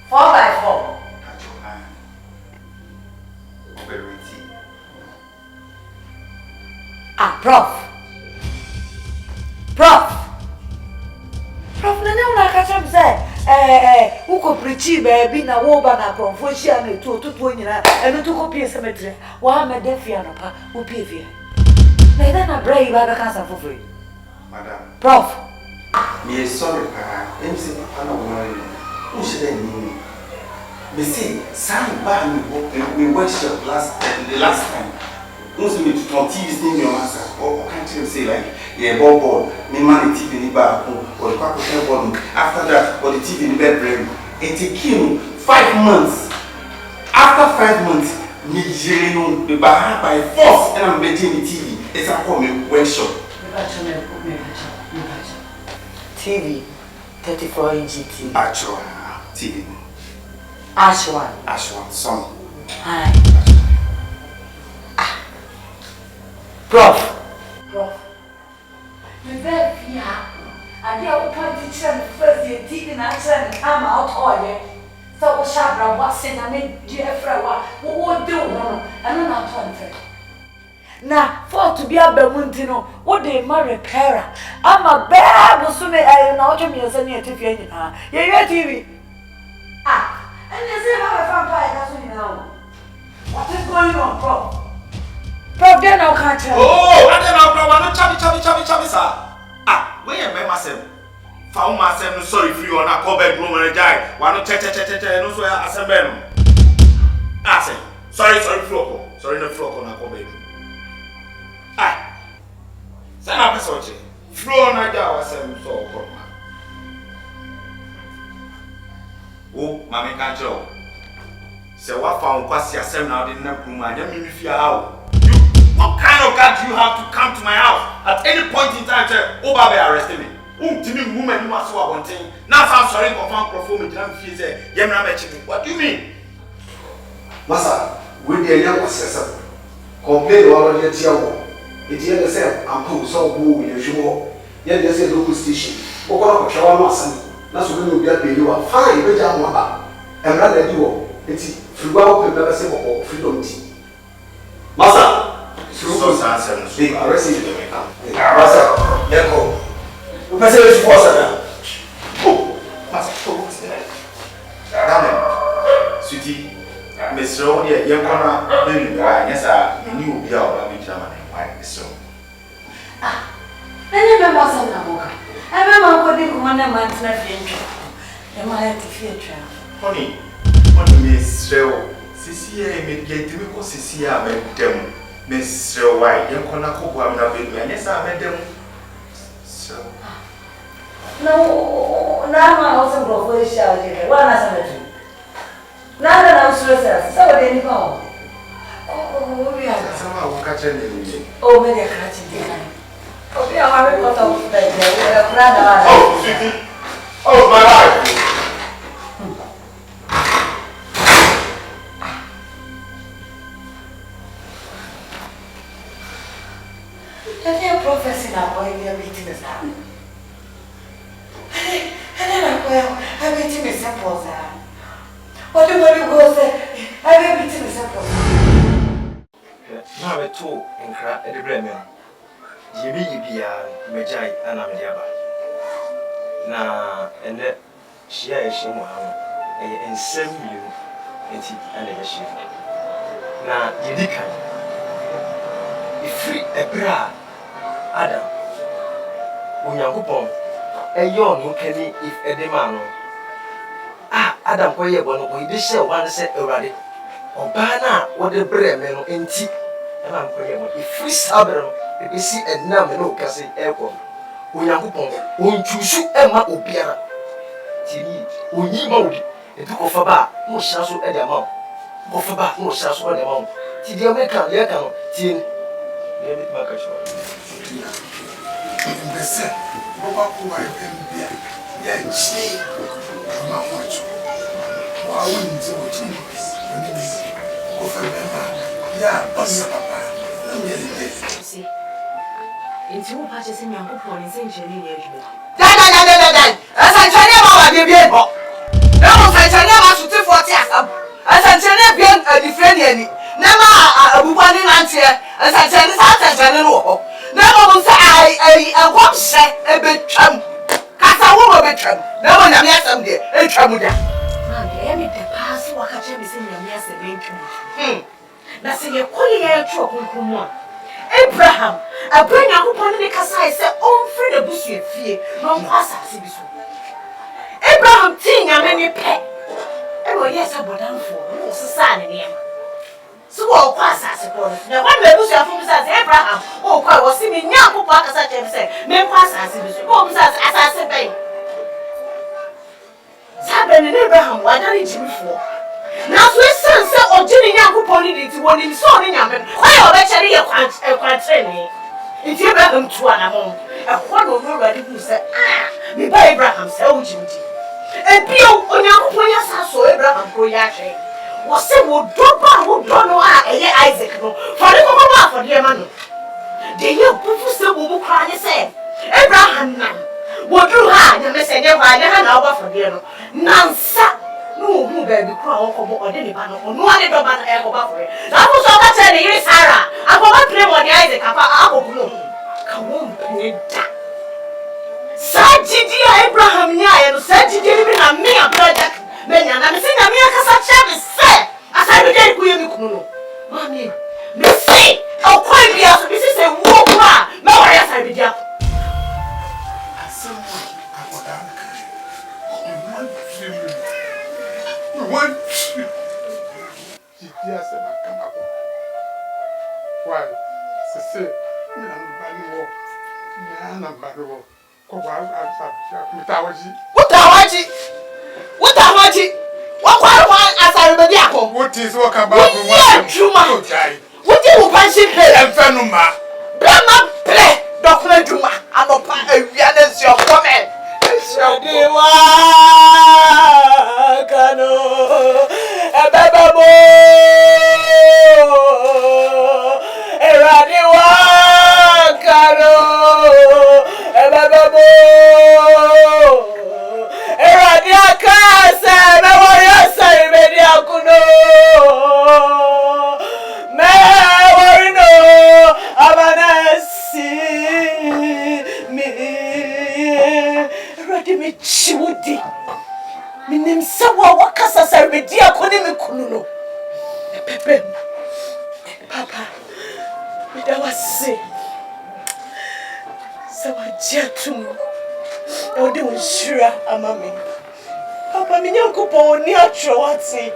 4x4. Prof, na ne una ka cham say uko preach baby na wo ba na konfo hia na etu otutu nyina eno to copy cemetery wa ma defia no pa wo pie na ida na brai ba ka sa fofo Madam Prof me sorry pa MC papa na wo no she dey ni me say some ba me workshop the last time once me to TV thing your master or can't you say like yeah ball me man the TV ni ba or the quack ball after that or the TV in the bedroom it came 5 months after 5 months me jeno the ba by force and I'm betting the TV it's a call me workshop TV 34-inch TV actual TV Ashwan son hi Prof me very here and they open the chair first the TV na chair come out oye so we shabra what say na me dear friend what do no and na to nfe na for to be abamunti no what dey ma repairer ama bad so me na ojo me say na TV nyina ye TV and you say how a vampire that's what you know what is going on Prof, then I'll catch her. Oh, I don't know, no chabi, sir. Where am I myself? Found myself, sorry for you on a call bedroom and a die. Why not no so I assemble. I say, sorry, floco. Sorry, no floco on a call bedroom. Send up a sortie. Floor on a jar, so called. Oh, Mammy can't joke. So what found Quasia 7 out in the room and then me fear out. What kind of God do you have to come to my house at any point in time? Say, oh, Baba, arrested me. Timmy woman, you must want one thing. Now, I'm sorry for found performing. What do you mean? Massa, we the young assessor. Complain about your tear. It's the same. I'm cool, so who you show. Yet, there's a local station. Open up a shower, Massa. That's when you get you are fine, but I'm not. And rather do it's free out the say or freedom tea. Massa. So answer they arrested the Massa, Yako. You can say it's for oh, Massa, damn it. Sweetie, Miss Rowe, you're gonna baby. Yes, I knew you are a German. Why so? I remember some Namoka. I remember putting 1 month left in the man to future. Honey, Miss Rowe, Cecilia made get to go Cecilia made them. Miss Rowe, why? You're gonna cook one of it, and yes, I made them. So, No, now I also go for a shower. One as a now that I'm stressed, so they know. Oh, we are somehow catching it. Oh, maybe a catching it. Oh, we are having got off the bed. Oh, City. Oh, my life. The prophecy now, boy, we are meeting this now. And then I'm meeting this simple, sir. What do you go say? I'm meeting this simple. Now I told in crack at the Bremen. Yibia, Majai, and Amdiaba. Now, and that she is shame and send you and a ship. Now, Yidika, if free a bra, Adam, Unyangupon, a young who can if a demand. Ah, Adam, why you want to be shell one set already? Or Bana, what the Bremen in tea, and I'm going to free Sabero. If see a name no case airport, Unyangupon, won't you shoot Emma Obiara? Tini, Unyimodi, a took of a bar, no shadow at the amount. Of a bar, no shadow at the amount. Till the American, Yakan, Tin, David Macashaw. They said, Boba, who I am there, yet she, my watch. Why wouldn't you watch me? Of a member, yeah, Papa. See. Into who purchasing your book for essentially near you. Die. As I tell you about the baby. No, I tell you about to 40 years. As I tell you, being a different. Never a woman in Antia. As I tell you, I tell you. Never say I won't say a bit chum. Cast a woman bit chum. Never know me someday. A chum. Mammy, the past what I tell me in your mess a bit. That's a calling a trouble. Abraham, a BRENYA who put in the Kasai said, "Oh, free the bush you fear, no pass as it is." Abraham, ting, and many pet. Oh, yes, I bought down for society. So, all pass as it was. Now, one may lose your phone as Abraham, oh, quite was seeming young who pass as I said, may pass as it is. Oh, as I said, Sabin and Abraham, why don't you before? Now, so it's sunset or Jenny Yaku Pony to one in Sony Yaman. Why are actually a quantity? If you bring them to an amount, a one of nobody who said, ah, me by Abraham, so Jimmy. And Pio on your ponyas, so Abraham Koyache was said, would drop out, would don't know Isaac, for the mama for the man. The young people still will cry and say, Abraham, what do I, the messenger, I never for the Nansa. No, baby, crown or any banner or no one ever ban ever buffer. That was all that said, here is Sarah. I want to play on the Isaac. Come on, Pinta. Said Abraham, and said to David and me a project. Men and I'm saying, I'm here because I shall say, as I began to you. Mammy, Missy, how quite be as Mrs. a woman. No, yes, I be up. What? Yes, I come up. Why? Say, what is what about what you fancy play and Fenuma? Brahma play, Doctor Juma, I'm a part of your comment. Minim sawa wakasa sarbedia kone mekununo. Pepe. Papa. Midawase. Sawa jatumu. Ode unshira amami. Papa minyankupo oni atro wati.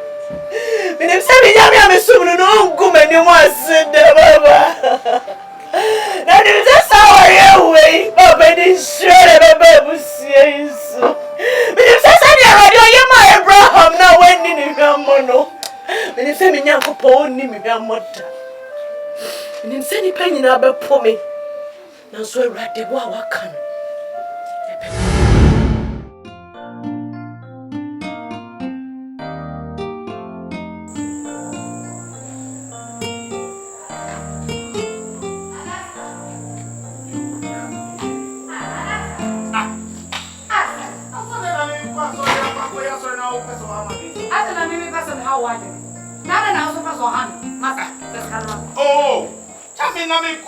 Minim sabi nyami amesumunu no ngume ni mwasinde baba. That is just how I am way. Oh, but it's sure that baby saying so. But if I say you're my Abraham now when in your mono. But if I mean Uncle Paul, name your mother. And in sending penny now for me. Now so right the wow can.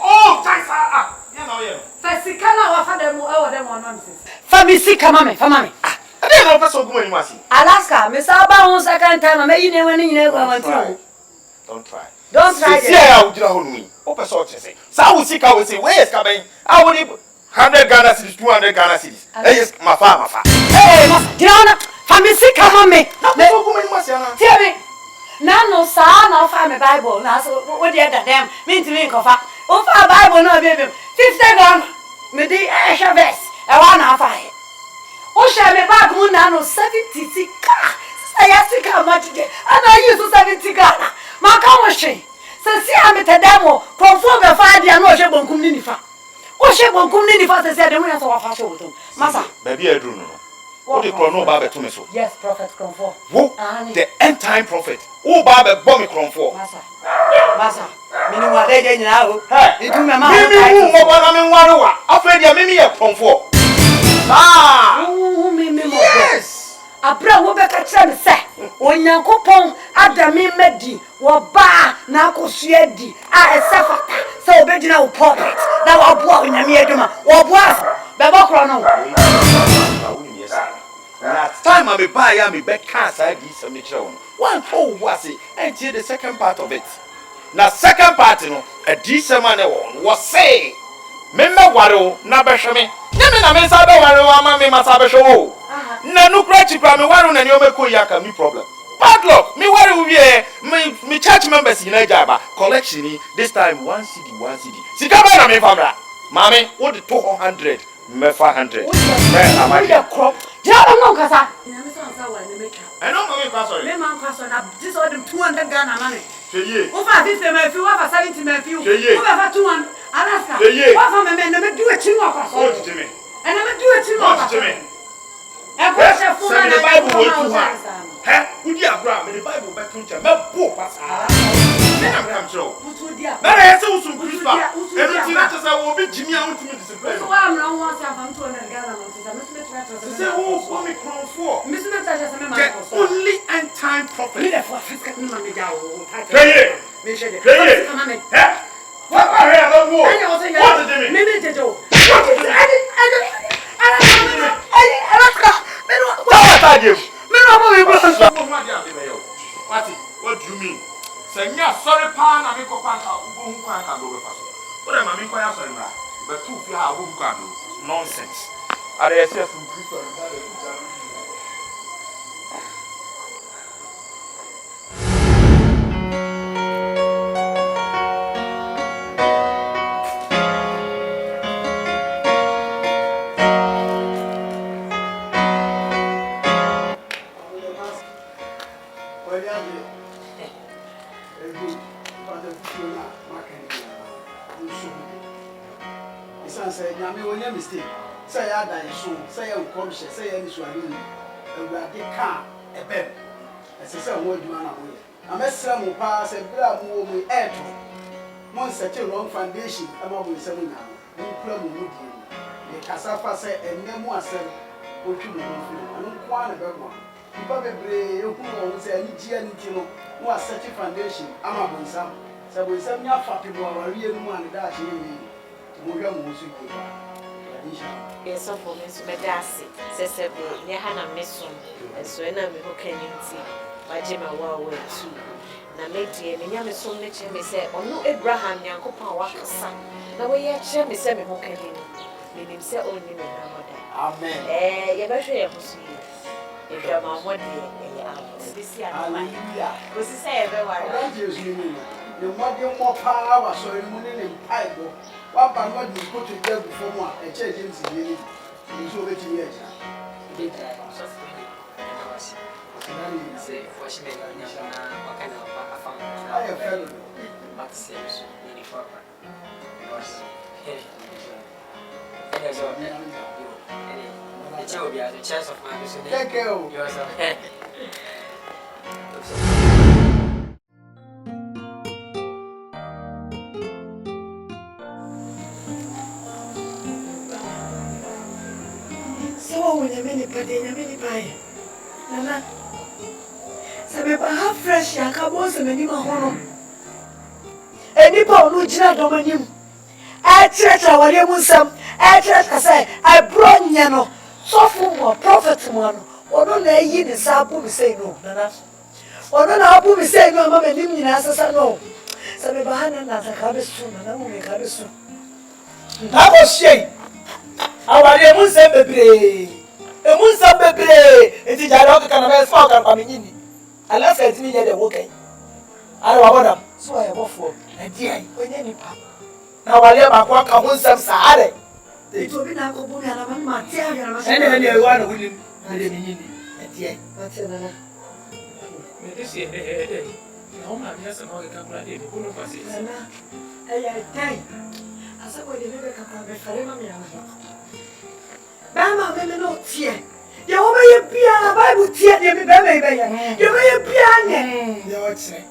Oh, Taisa. You know, yeah. Fasikana wa fada mu ewo dem nonsense. Famisi kama me, fama me. I didn't know person go anywhere. Alaska, me saba on second time, me yine wani yine go wanti. Don't try. Don't try. See how you hold me. Open so say. Sa we seek we say where is coming? I would 100 Ghana cedis, 200 Ghana cedis. Yes, my farm. Hey, Diana, famisi kama me. Me go anywhere say na. Tell me. Na no sa na fa me Bible na so what dey that them. Me ntimi nkofa. O fa Bible na be 50 Ghana. Me di verse. E wa na fa he. O share me bag mu na no 70 ka. Say yasika majije. Ana use 70 Ghana. Ma ka wo hwe. Se si amete demo, konfo be fa dia na o hwe bonkum ni nifa. O hwe bonkum ni nifa se de mu ya so wa fa hwe wotom. Masa. Baby edru no. What the chrono ba be to me so? Yes, prophet Konfo. Who? The end time prophet. Who ba be bomb Konfo? Masa. Mini wa de je nyina o. Itu me ma. Mimi mo ba na me nware wa. Afre dia mimi ye Konfo. Ah! Me mo. Yes. Abra wo be ka kire me se. Onyankopon adami medi wo ba na akosua di. A esafata. Se obegina wo prophet. Na wo boa onyame aduma. Wo boa. Be bo kro no. Last time I be buy ya me back cancer give some children. One oh was it until the second part of it. Now second part no a decent man was say me waro na behwe me. Nyame na me sa be waro ama me masa behwe wo. Na no crachi pra me waro na ni o me ko ya ka me problem. Bad luck. Me waro we me church members in Ajaba collection this time 1 cedi 1 cedi. Sika ba na me famra. Mame what the 200 me 500. Me amadi crop. Jara no kasa. Na me so ansa wa ne meka. I know me kwa sorry. Me man kwa so na this all them 200 Ghana money. Sheye. Wo fa 50 ma fi, wo fa 70 ma fi. Wo fa 200 Alaska. Sheye. Wo fa me na me do a chin wa kwa so. What to me? And na me do a chin wa kwa so. E ko se fu na the Bible na way too hard. He, udi abra me the Bible be tun cha me bo pass. Me am come show. Na na yese usun Kristo. Enu ti na tese wo bi jimi a untimi discipline. So wa am na won say am 200 Ghana no say me try to say wo for me crown for. Me try to say me man The only end time prophet. Me the for Africa me man me ja wo. Peye. Me shede. Peye. Come on me. He. What are you about wo? What did me? Me jejo. What do you mean? Say sorry pa na me ko pa ka ubo hu kwa ka do be faso. What am I me ko ya sorry na? But two fi ha ubo hu kwa do. Nonsense. Are you serious from Christ or say nyame wonya mistake say ya dan so say ya ukomhye say ya nisuani awurade ka ebem ese say wo adwuma na wo ye amesra mu pa say bra mu wo mu eto mon set wrong foundation ama wo nsem nya no kura mu mu die ni kasa fa say enemu asem otwi mu no fi anu kwa na bebo iba bebre ehu wo say ani gia nti no wo set foundation ama bo nsam say bo nsam nya fa pe bo awarie no mu an da ahye yi Moja musu kiba. Yes, so for me to be dasi. Sese be ne hana meso. So na me ho kaninti. Baje ma wa we tu. Na me die me nya meso ne che me se ono Abraham Nyankopon wakasa. Na we ye che me se me ho kanin. Me nim se oni me na moda. Amen. Ye be hwe ye husu yi. E hwa ma modi ye ya. Bisi ana. Hallelujah. Osi se ye be wa. Thank you, Jesus. The modern more power, so you money in Pipe. One by one, you put to jail before one, and change him to the so that you get. Say, for she made a nation, what kind of a found? I have felt But the same is really for her. Because, there's all the job, you are the chance of my vision. Thank you. Yourself. So when you many pie. Nana. Sabe ba fresh ya ka bo se mani ma hono. Eni pa onu jina do manim. A church awale mu nsam. A church say I BRENYA no. So for prophet mo no. Ono na yi ni sa bu mi say no. Nana. Ono na abu mi say no mama nim nyina asasa no. Sabe ba hana na ka be su na mu me ka be su. Na go shey. Awale mu nsam bebre. Emunsa bebre enti jara o kana be fa kan kwame nyini ala sa timi ye de wo kan ara wa bodam so ya bofo na di ai onye nipa na wale ba kwa ka munsa saare enti obi na ko bu mi ala ma ti a ya na ene wa na wulim na de nyini enti ai ati na na me desi e no ma mi asa no ka kula de ko no fasi na ya dai asa ko de be ka kwa be fare ma mi ala Bama me no tie. Ya wo be bia na Bible tie de me bama be ya. Ya be bia ne. ya o tse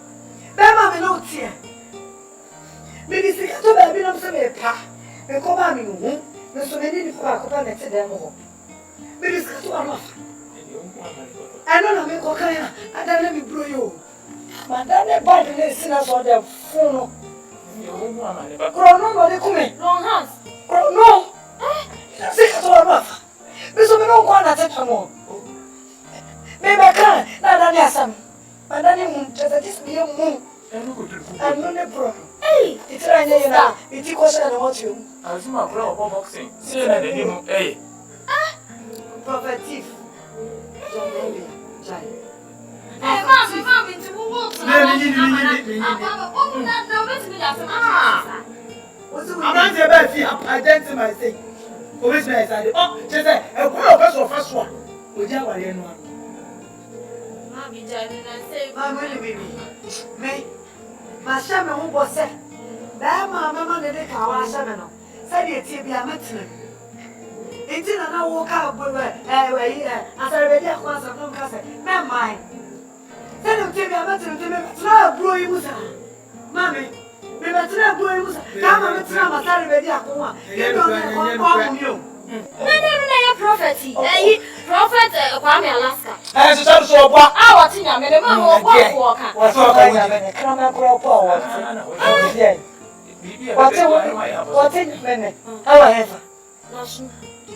Bama me no tie. Me di sika to ba bi no se me pa. Me ko ba mi no hu. Me so me ni ko ba ko pa na te dem ho. Me di sika to ama. Ano na me ko kan ya. Ada na mi bro yo. Ma da ne ba de ne sina so de funu. Krono no de kume. Long hands. Krono. Sika to ama. Me so me no ko na te tamo. Me be kan na da ne asam. Ma da ne mu tata dis me mu. Ano ne bro. Hey, it's right here now. It's question na what you. azuma kula obo boxing sie na de mu Prophetic. Jai. Mom, into who? I'm not about to identify myself. Always nice. Oh, just say, a girl was of first one. Would you have one? Mommy, Johnny, I say, Mama, baby. Me. My shaman who was said. That mamma did a cow, shaman. Said it to be a metin. Until I walk out with her, as I read your class of no cousin. Never mind. Send him to be a metin to me. Now, blow you, Mammy. We better not go in. Come on, it's not a terrible idea. You don't know you. No, prophecy. Prophet, Kwame Alaska. As a sort of what I was in a minimum walk. what's all I have? Come on, grow power. What's it, Benny? However,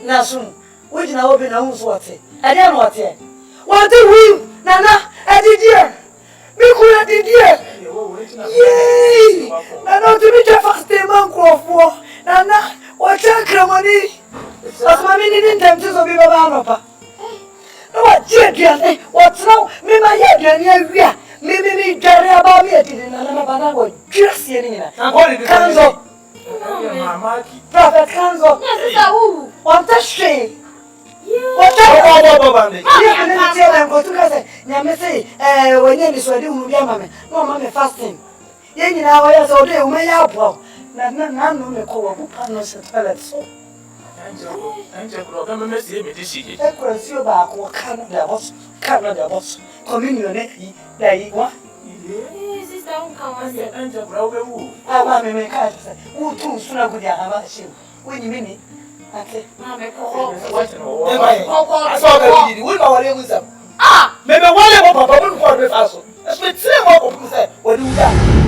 Nasun, which now open a house what's it? I don't know what yet. What do we, Nana? I did here. Me could did here. Yay! Nana, to be the first day, man, for Nana, what's your money? As my meaning tempted to be Baba. No, what, dear, what's now? Me, my head, and me, carry about me, and Nana, just yelling. Kanzo, Prophet Kanzo, Yes, what a shame. What a go to Casa, Yamese, when you is ready, will be a mamma, no mamma fasting. Yen in our years all day, may help. None no me call who panos and pellets. Angel problem me see me this year Equals you back or Canada boss, communion, there you are. sister won't come and say, angel problem who Ah, mammy, make I say, who too soon I would have you. When you mean it, I say, Mamma, call. I saw that we know what them. Ah! Maybe one of Papa wouldn't call me fast. Let's be three more of say, what do you got?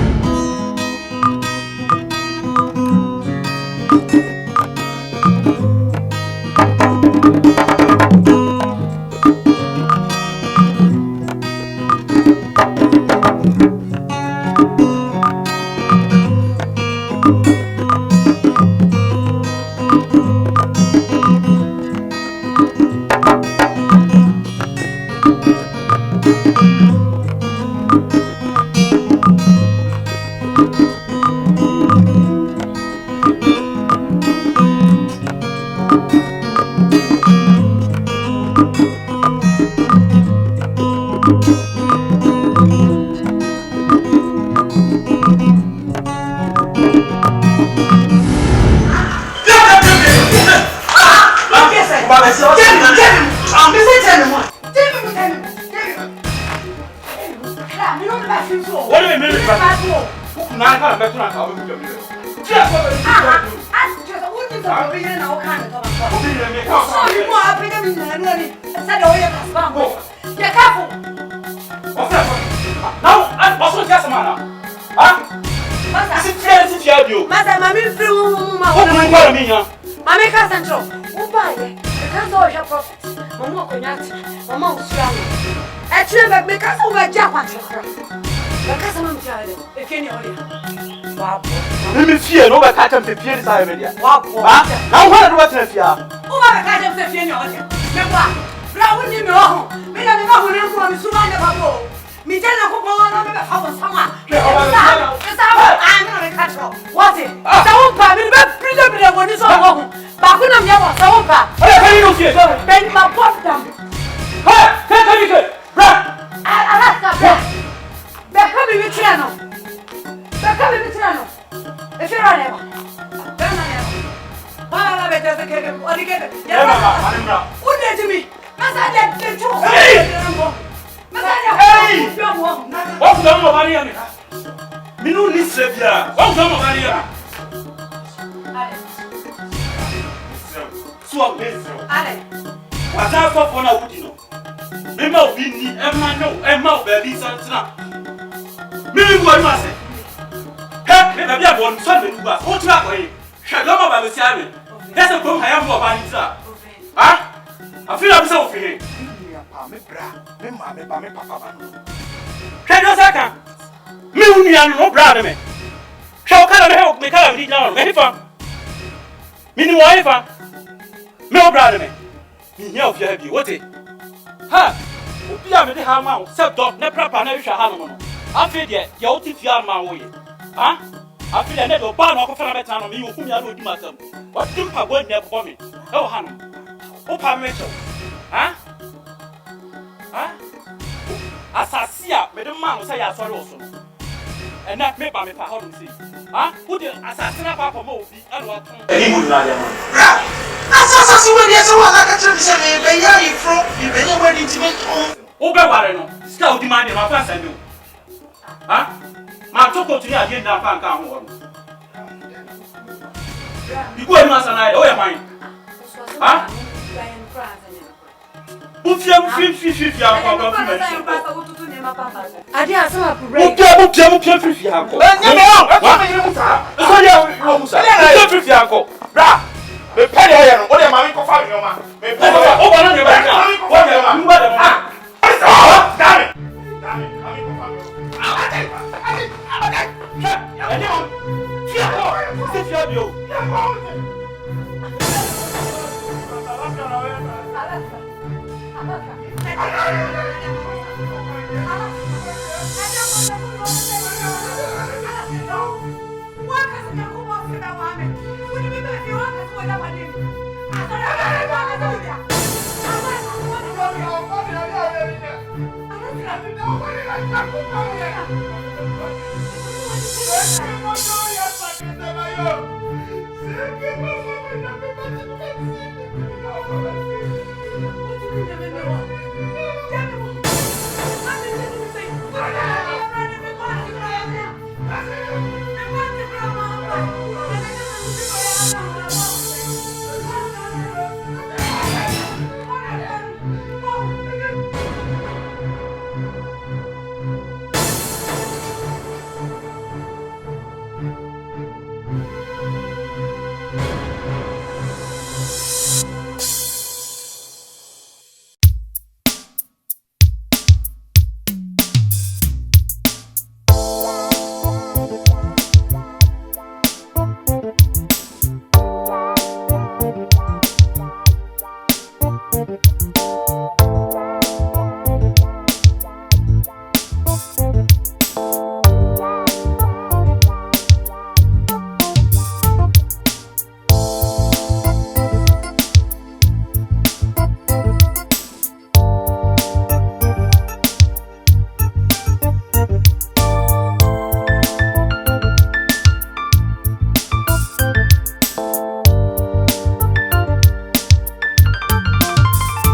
What do you mean? Who now can't bet on how we do? Let me fear no catch him to fear this I mean. Now what do I fear? Who are catch him to fear no one? Brown in your home. Me and the one from Suman. Me tell you how someone. I'm not a catch up. What it? Someone probably presumably when it's all home. But when I'm young, someone then my pot down. I like that. They're coming with Triano. They're coming with Triano. If you're on ever. Why I better get him or get it? Who did to me? Massa did to hey! What's the number of money? Minu needs to be here. What's the number of money? So, what's our for now? Would you know? Remember, we need Emma, baby, Santa. Maybe what must say? Hey, maybe I want something to us. What's that way? Shut up about the salmon. That's a problem I have more money, sir. Huh? I feel I'm so free. Me papa. Can you say me no brother me. How can I help me? Can I read down? Me fa. Me ni wa fa. Me o brother me. Me here of you what it? Ha. Obi a me de ha ma o. Se dog na prapa na hwa ha no no. Afi de ye o ti fia ma wo ye. Ha? Afi de ne do ba na ko fa na beta no me yo kum ya no di matam. What dim pa bo ne ko me. E wo ha no. O pa me cho. Ha? Huh? Assassia, made a man say I saw also. And that made by me, how do you see? Huh? Who did assassin Papa Moby and what? Any would not have. Assassin, when there's one like a church, you from you may never intimate home. Over Scout demanding my fast and do. Huh? My talk to you again now, can't come. You go and answer night, oh, your mind. Huh? Fifty, I'm going to I did some of the Yo!